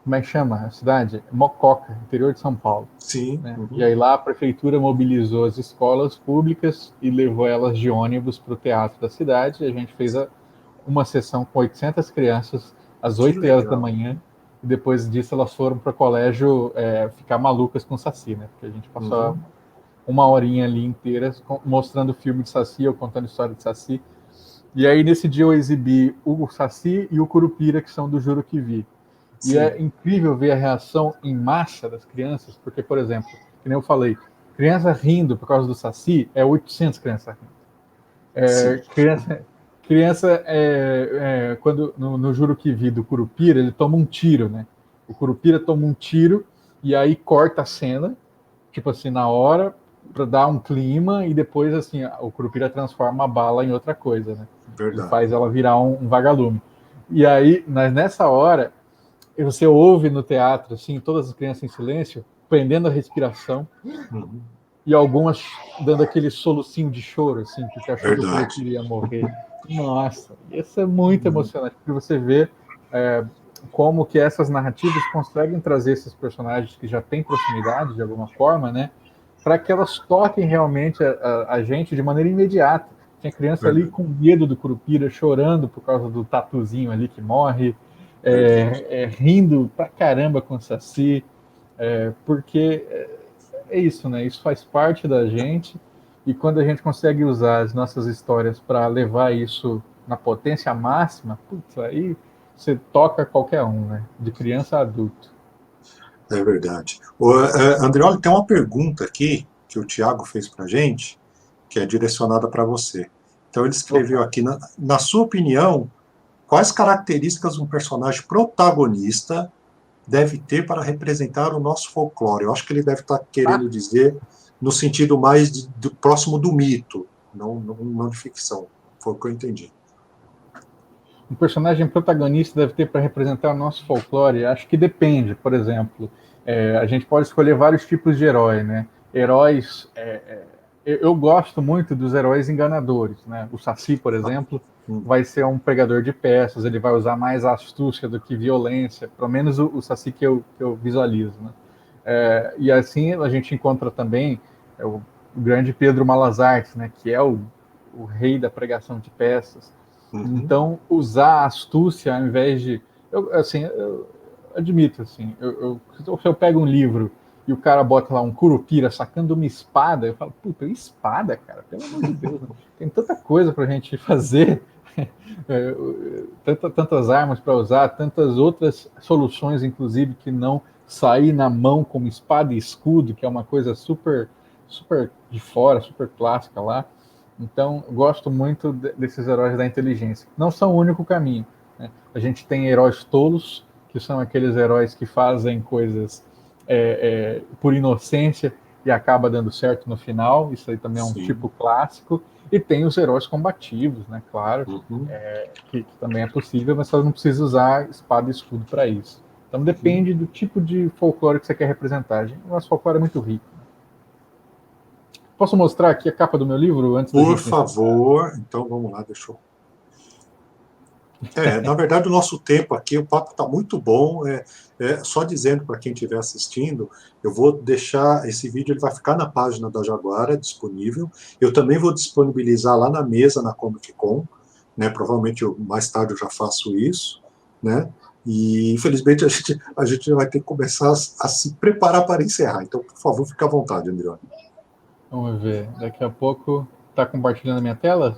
como é que chama a cidade? Mococa, interior de São Paulo. Sim. Né? E Uhum. aí lá a prefeitura mobilizou as escolas públicas e levou elas de ônibus para o teatro da cidade. E a gente fez uma sessão com 800 crianças às Que 8 horas da legal. manhã. E depois disso elas foram para o colégio ficar malucas com o Saci, né? Porque a gente passou Uhum. uma horinha ali inteira mostrando o filme de Saci, ou contando história de Saci. E aí, nesse dia, eu exibi o Saci e o Curupira, que são do Juro que Vi. E Sim, é incrível ver a reação em massa das crianças, porque, por exemplo, que nem eu falei, criança rindo por causa do Saci é 800 crianças rindo. sim. Criança, quando no Juro que Vi do Curupira, ele toma um tiro, né? O Curupira toma um tiro e aí corta a cena, tipo assim, na hora, para dar um clima, e depois, assim, o Curupira transforma a bala em outra coisa, né? Ele Verdade. faz ela virar um vagalume. E aí, nessa hora, você ouve no teatro, assim, todas as crianças em silêncio, prendendo a respiração, Uhum. e algumas dando aquele solucinho de choro, assim, porque achou que o Verdade. Curupira ia morrer. Nossa, isso é muito Uhum. emocionante, porque você vê como que essas narrativas conseguem trazer esses personagens que já têm proximidade, de alguma forma, né? Para que elas toquem realmente a gente de maneira imediata. Tinha criança ali Verdade. com medo do Curupira, chorando por causa do tatuzinho ali que morre, Verdade. rindo pra caramba com o Saci, porque isso, né? Isso faz parte da gente, e quando a gente consegue usar as nossas histórias para levar isso na potência máxima, putz, aí você toca qualquer um, né? De criança a adulto. É verdade. Andreoli, tem uma pergunta aqui que o Tiago fez para gente, que é direcionada para você. Então ele escreveu Opa. aqui, na sua opinião, quais características um personagem protagonista deve ter para representar o nosso folclore? Eu acho que ele deve estar Ah, querendo dizer no sentido mais do próximo do mito, não de ficção. Foi o que eu entendi. um personagem protagonista deve ter para representar o nosso folclore? Acho que depende. Por exemplo, a gente pode escolher vários tipos de herói, né? Heróis. Eu gosto muito dos heróis enganadores, né? O Saci, por exemplo, Hum, vai ser um pregador de peças, ele vai usar mais astúcia do que violência, pelo menos o Saci que eu visualizo, né? E assim a gente encontra também o grande Pedro Malazarte, né? Que é o rei da pregação de peças. uhum, Então, usar a astúcia ao invés de. Eu admito, assim, se eu pego um livro e o cara bota lá um curupira sacando uma espada, eu falo, puta, espada, cara, pelo amor de Deus, né? Tem tanta coisa pra gente fazer, tantas armas para usar, tantas outras soluções, inclusive, que não sair na mão como espada e escudo, que é uma coisa super, super de fora, super clássica lá. Então, gosto muito desses heróis da inteligência. Não são o único caminho, né? A gente tem heróis tolos, que são aqueles heróis que fazem coisas por inocência e acaba dando certo no final. Isso aí também é um sim. tipo clássico. E tem os heróis combativos, né? Claro, Uhum, que também é possível, mas só não precisa usar espada e escudo para isso. Então uhum. depende do tipo de folclore que você quer representar. O nosso folclore é muito rico. Posso mostrar aqui a capa do meu livro antes da Por gente encerrar? favor, então vamos lá, deixa eu. Na verdade, o nosso tempo aqui, o papo está muito bom. Só dizendo para quem estiver assistindo, eu vou deixar esse vídeo, ele vai ficar na página da Jaguara disponível. Eu também vou disponibilizar lá na mesa, na Comic Con, né? Provavelmente mais tarde eu já faço isso, né? E infelizmente a gente vai ter que começar a se preparar para encerrar. Então, por favor, fique à vontade, André. Vamos ver. Daqui a pouco tá compartilhando a minha tela?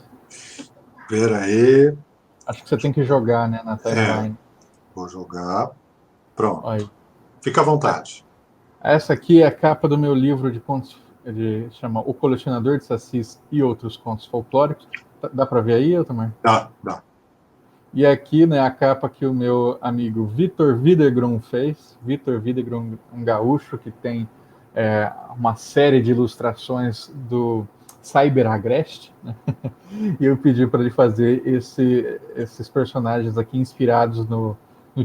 Pera aí. Acho que você tem que jogar, né, na É, timeline. vou jogar. Pronto. Olha aí. Fica à vontade. Essa aqui é a capa do meu livro de contos, chama O Colecionador de Sacis e Outros Contos Folclóricos. Dá para ver aí, Eltamar? Dá, dá. E aqui, né, a capa que o meu amigo Vitor Widegron fez. Vitor Widegron, um gaúcho que tem uma série de ilustrações do Cyber Agreste, né? E eu pedi para ele fazer esses personagens aqui inspirados no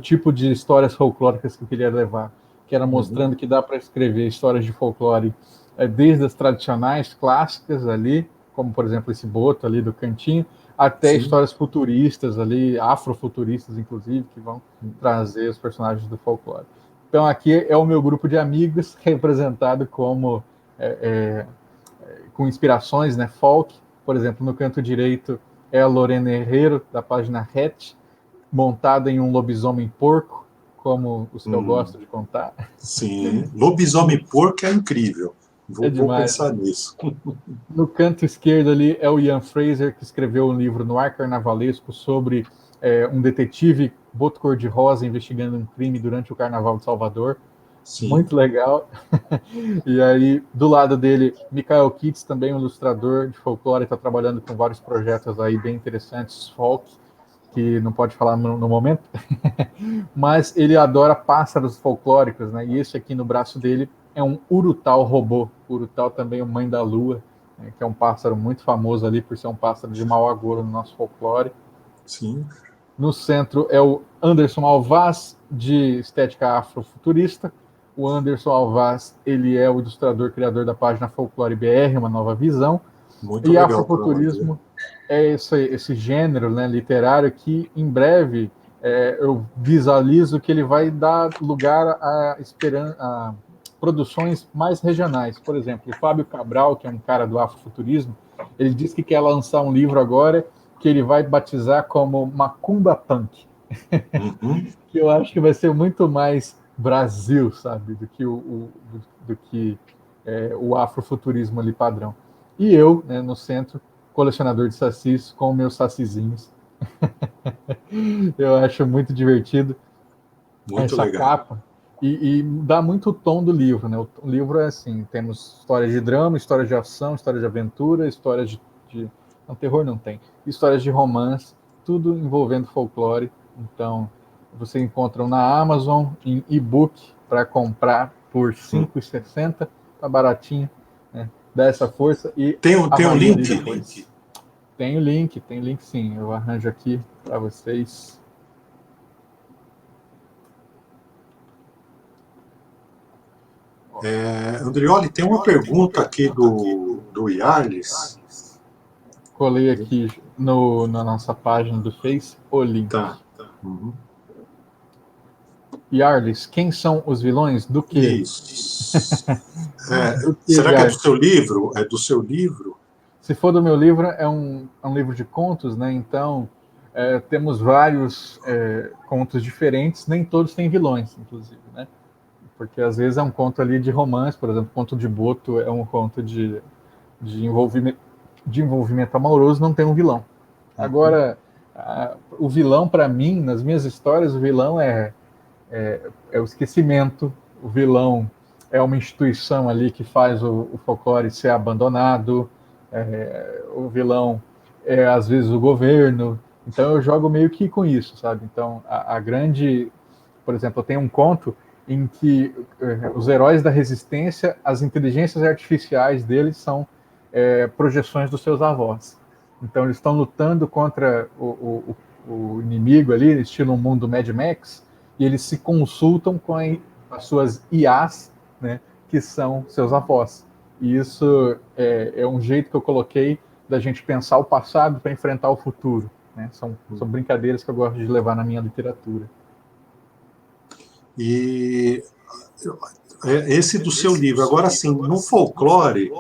tipo de histórias folclóricas que eu queria levar, que era Uhum. mostrando que dá para escrever histórias de folclore desde as tradicionais, clássicas ali, como por exemplo esse boto ali do cantinho, até Sim. histórias futuristas ali, afrofuturistas inclusive, que vão trazer os personagens do folclore. Então aqui é o meu grupo de amigos representado como é, com inspirações, né, folk. Por exemplo, no canto direito é a Lorena Herrero, da página Hatch, montada em um lobisomem porco, como os que eu gosto Hum, de contar. sim. No, Lobisomem porco é incrível. é Vou demais, pensar né? nisso. No canto esquerdo ali é o Ian Fraser, que escreveu um livro no ar carnavalesco sobre um detetive boto cor-de-rosa investigando um crime durante o Carnaval de Salvador. Sim. Muito legal. E aí, do lado dele, Michael Kitts, também um ilustrador de folclore, está trabalhando com vários projetos aí bem interessantes, folk, que não pode falar no momento, mas ele adora pássaros folclóricos, né? E esse aqui no braço dele é um urutau robô. Urutau também é o mãe da lua, né? Que é um pássaro muito famoso ali por ser um pássaro de mau agouro no nosso folclore. Sim. No centro é o Anderson Alvaz, de estética afrofuturista. O Anderson Alvaz, ele é o ilustrador, criador da página Folclore BR, Uma Nova Visão. Muito E legal o trabalho dele. afrofuturismo é esse gênero, né, literário que, em breve, eu visualizo que ele vai dar lugar a produções mais regionais. Por exemplo, o Fábio Cabral, que é um cara do afrofuturismo, ele diz que quer lançar um livro agora que ele vai batizar como Macumba Punk, Uhum. que eu acho que vai ser muito mais Brasil, sabe, do que do que o afrofuturismo ali padrão. E eu, né, no centro, colecionador de sacis com meus sacizinhos. Eu acho muito divertido Muito essa legal. capa. E dá muito o tom do livro, né? O livro é assim, temos histórias de drama, histórias de ação, histórias de aventura, histórias de... Não, terror não tem. Histórias de romance, tudo envolvendo folclore. Então, você encontra na Amazon, em e-book, para comprar por R$ 5,60, tá baratinho, né? Dá essa força e Tem um avalia ali link? depois. Tem link sim, eu arranjo aqui para vocês. Andrioli, tem uma pergunta aqui do Yarlis. Colei aqui na nossa página do Face o link. Tá. Uhum. Yarlis, quem são os vilões do quê? Isso. Do que, Será que é do Yarlis? seu livro? É do seu livro? Se for do meu livro, é um livro de contos, né? Então, temos vários contos diferentes, nem todos têm vilões, inclusive, né? Porque às vezes é um conto ali de romance, por exemplo, conto de Boto é um conto de envolvimento amoroso, não tem um vilão. Agora, o vilão, para mim, nas minhas histórias, o vilão é o esquecimento, o vilão é uma instituição ali que faz o folclore ser abandonado, o vilão é, às vezes, o governo. Então, eu jogo meio que com isso, sabe? Então, a grande... Por exemplo, eu tenho um conto em que os heróis da resistência, as inteligências artificiais deles são projeções dos seus avós. Então, eles estão lutando contra o inimigo ali, estilo um mundo Mad Max, e eles se consultam com as suas IAs, né, que são seus avós. E isso é um jeito que eu coloquei da gente pensar o passado para enfrentar o futuro. Né? São brincadeiras que eu gosto de levar na minha literatura. E esse do seu livro. Agora, sim, no folclore,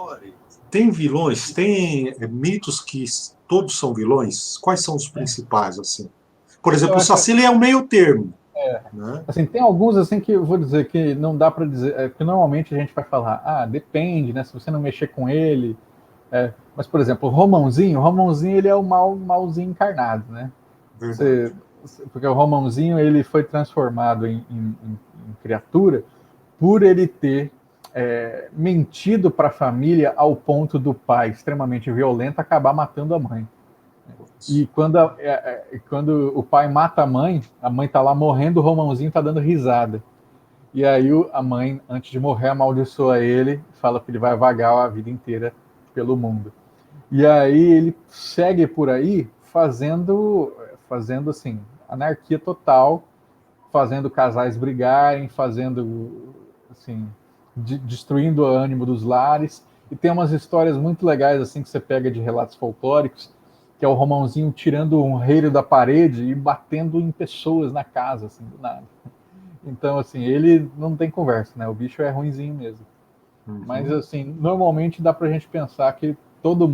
tem vilões, tem mitos que todos são vilões? Quais são os principais, assim? Por exemplo, Eu o acho Saci é um meio termo, né? assim, tem alguns assim que eu vou dizer que não dá para dizer, que normalmente a gente vai falar, depende, né? Se você não mexer com ele, mas por exemplo, o Romãozinho ele é o malzinho encarnado, né? Verdade. Porque o Romãozinho ele foi transformado em criatura por ele ter mentido para a família ao ponto do pai extremamente violento acabar matando a mãe. E quando o pai mata a mãe tá lá morrendo, o Romãozinho tá dando risada. E aí a mãe, antes de morrer, amaldiçoa ele, fala que ele vai vagar a vida inteira pelo mundo. E aí ele segue por aí fazendo assim, anarquia total, fazendo casais brigarem, fazendo assim, destruindo o ânimo dos lares. E tem umas histórias muito legais assim que você pega de relatos folclóricos, que é o Romãozinho tirando um relho da parede e batendo em pessoas na casa, assim, do nada. Então, assim, ele não tem conversa, né? O bicho é ruinzinho mesmo. Mas, Uhum. assim, normalmente dá pra gente pensar que todo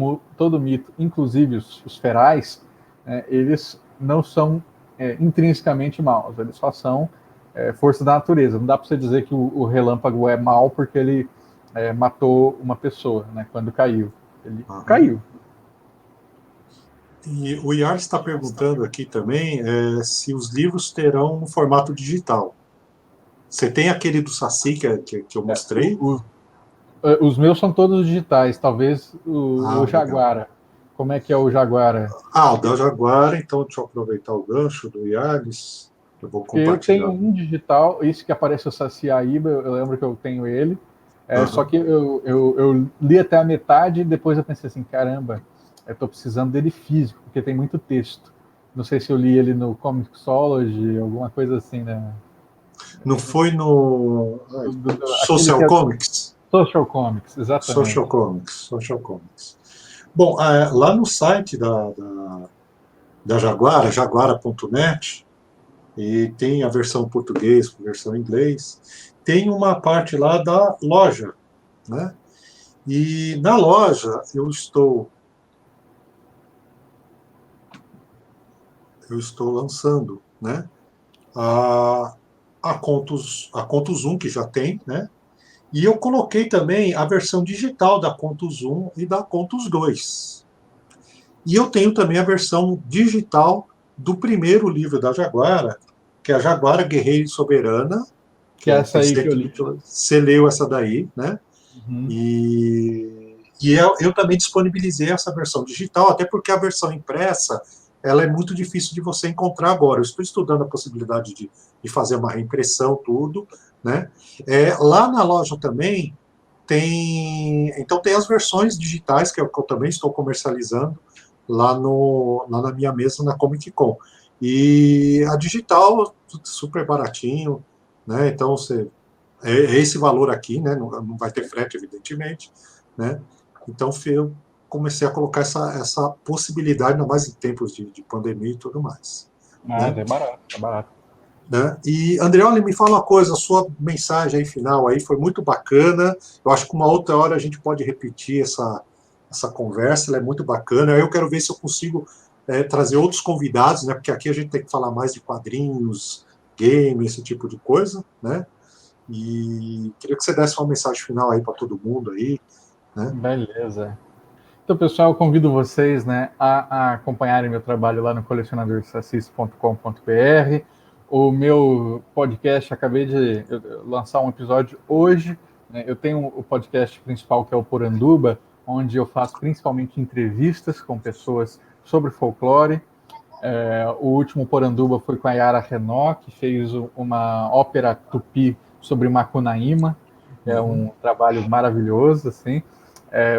mito, inclusive os ferais, eles não são intrinsecamente maus, eles só são força da natureza. Não dá pra você dizer que o relâmpago é mau porque ele matou uma pessoa, né? Quando caiu. Ele Uhum. caiu. E o Iar está perguntando aqui também se os livros terão um formato digital. Você tem aquele do Saci que eu mostrei? O, os meus são todos digitais, talvez o Legal. Jaguara. Como é que é o Jaguara? O da Jaguar, então deixa eu aproveitar o gancho do Yarlis. Eu vou Porque eu tenho compartilhar. um digital, esse que aparece o Saci Aíba, eu lembro que eu tenho ele. Só Uhum. que eu li até a metade e depois eu pensei assim, caramba, eu tô precisando dele físico, porque tem muito texto. Não sei se eu li ele no Comixology, alguma coisa assim, né? Não foi no Aquele que Social é Comics? Social Comics, Social exatamente. Comics, Social Comics. Bom, lá no site da Jaguara, jaguara.net, e tem a versão português, a versão inglês, tem uma parte lá da loja, né? E na loja eu estou lançando, né? A, a Contos 1, que já tem, né? E eu coloquei também a versão digital da Contos 1 e da Contos 2. E eu tenho também a versão digital do primeiro livro da Jaguara, que é a Jaguara Guerreira e Soberana, Que é essa aí que eu li. Você leu essa daí, né? Uhum. E eu também disponibilizei essa versão digital, até porque a versão impressa ela é muito difícil de você encontrar agora. Eu estou estudando a possibilidade de fazer uma reimpressão, tudo, né? Lá na loja também então tem as versões digitais que eu também estou comercializando lá, lá na minha mesa na Comic Con. E a digital, super baratinho, né? Então é esse valor aqui, né? Não vai ter frete, evidentemente, né? Então eu comecei a colocar essa possibilidade, ainda mais em tempos de pandemia e tudo mais, Mas né? é barato, é barato. Né? E, Andreoli, me fala uma coisa, a sua mensagem aí final aí foi muito bacana. Eu acho que uma outra hora a gente pode repetir essa conversa, ela é muito bacana. Aí eu quero ver se eu consigo trazer outros convidados, né? Porque aqui a gente tem que falar mais de quadrinhos, game, esse tipo de coisa, né? E queria que você desse uma mensagem final aí para todo mundo aí, né? Beleza. Então, pessoal, eu convido vocês, né, a acompanharem meu trabalho lá no colecionadorsacis.com.br. O meu podcast, acabei de lançar um episódio hoje. Né, eu tenho o podcast principal, que é o Poranduba, onde eu faço principalmente entrevistas com pessoas sobre folclore. O último Poranduba foi com a Yara Renó, que fez uma ópera tupi sobre Macunaíma. É um trabalho maravilhoso, assim.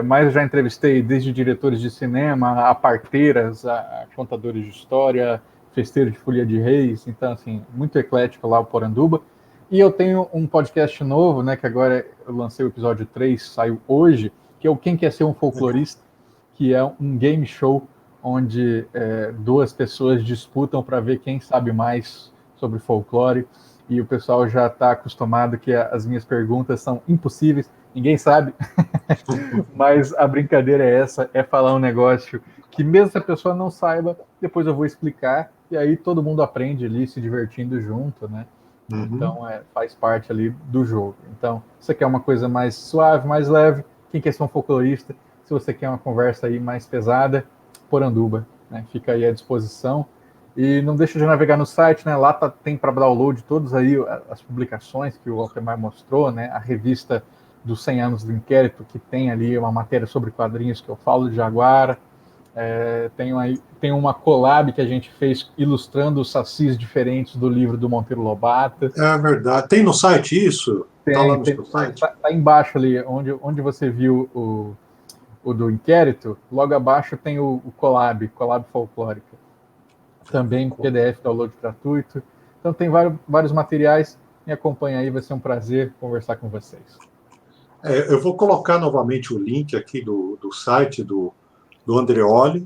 Mas eu já entrevistei desde diretores de cinema, a parteiras, a contadores de história, festeiro de folia de reis. Então, assim, muito eclético lá o Poranduba. E eu tenho um podcast novo, né, que agora eu lancei o episódio 3, saiu hoje, que é o Quem Quer Ser um Folclorista, que é um game show onde duas pessoas disputam para ver quem sabe mais sobre folclore. E o pessoal já está acostumado que as minhas perguntas são impossíveis, ninguém sabe. Mas a brincadeira é essa, é falar um negócio que mesmo se a pessoa não saiba, depois eu vou explicar, e aí todo mundo aprende ali, se divertindo junto, né? Então, faz parte ali do jogo. Então, se você quer uma coisa mais suave, mais leve, quem quer ser um folclorista, se você quer uma conversa aí mais pesada, Poranduba, né? Fica aí à disposição. E não deixa de navegar no site, né? Lá tem para download todas aí as publicações que o Altemar mostrou, né? A revista dos 100 anos do inquérito, que tem ali uma matéria sobre quadrinhos que eu falo de Jaguara. Tem uma collab que a gente fez ilustrando os sacis diferentes do livro do Monteiro Lobato. É verdade. Tem no site isso? Está lá no seu site? Tá embaixo ali, onde você viu o do inquérito, logo abaixo tem o collab folclórica. Também PDF, download gratuito. Então tem vários materiais. Me acompanha aí, vai ser um prazer conversar com vocês. Eu vou colocar novamente o link aqui do site do Andreoli.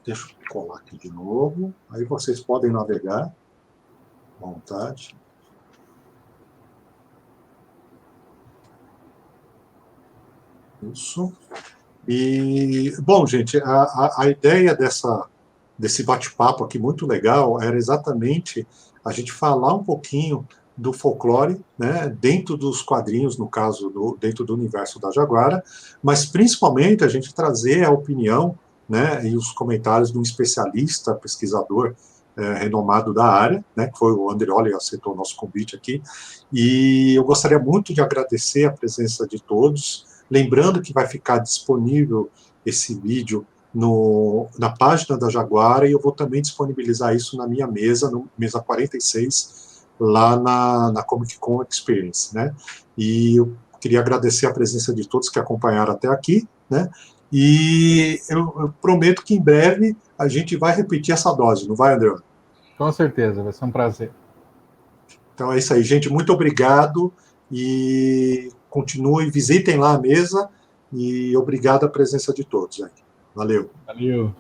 Deixa eu colar aqui de novo. Aí vocês podem navegar à vontade. Isso. E, bom, gente, a ideia desse bate-papo aqui muito legal era exatamente a gente falar um pouquinho do folclore, né, dentro dos quadrinhos, no caso, dentro do universo da Jaguara, mas principalmente a gente trazer a opinião, né, e os comentários de um especialista, pesquisador renomado da área, né, que foi o Andreoli, aceitou o nosso convite aqui, e eu gostaria muito de agradecer a presença de todos, lembrando que vai ficar disponível esse vídeo na página da Jaguara, e eu vou também disponibilizar isso na minha mesa, no mesa 46, lá na Comic Con Experience, né? E eu queria agradecer a presença de todos que acompanharam até aqui, né? E eu prometo que em breve a gente vai repetir essa dose, não vai, André? Com certeza, vai ser um prazer. Então é isso aí, gente. Muito obrigado e continue, visitem lá a mesa e obrigado a presença de todos aí. Valeu. Valeu.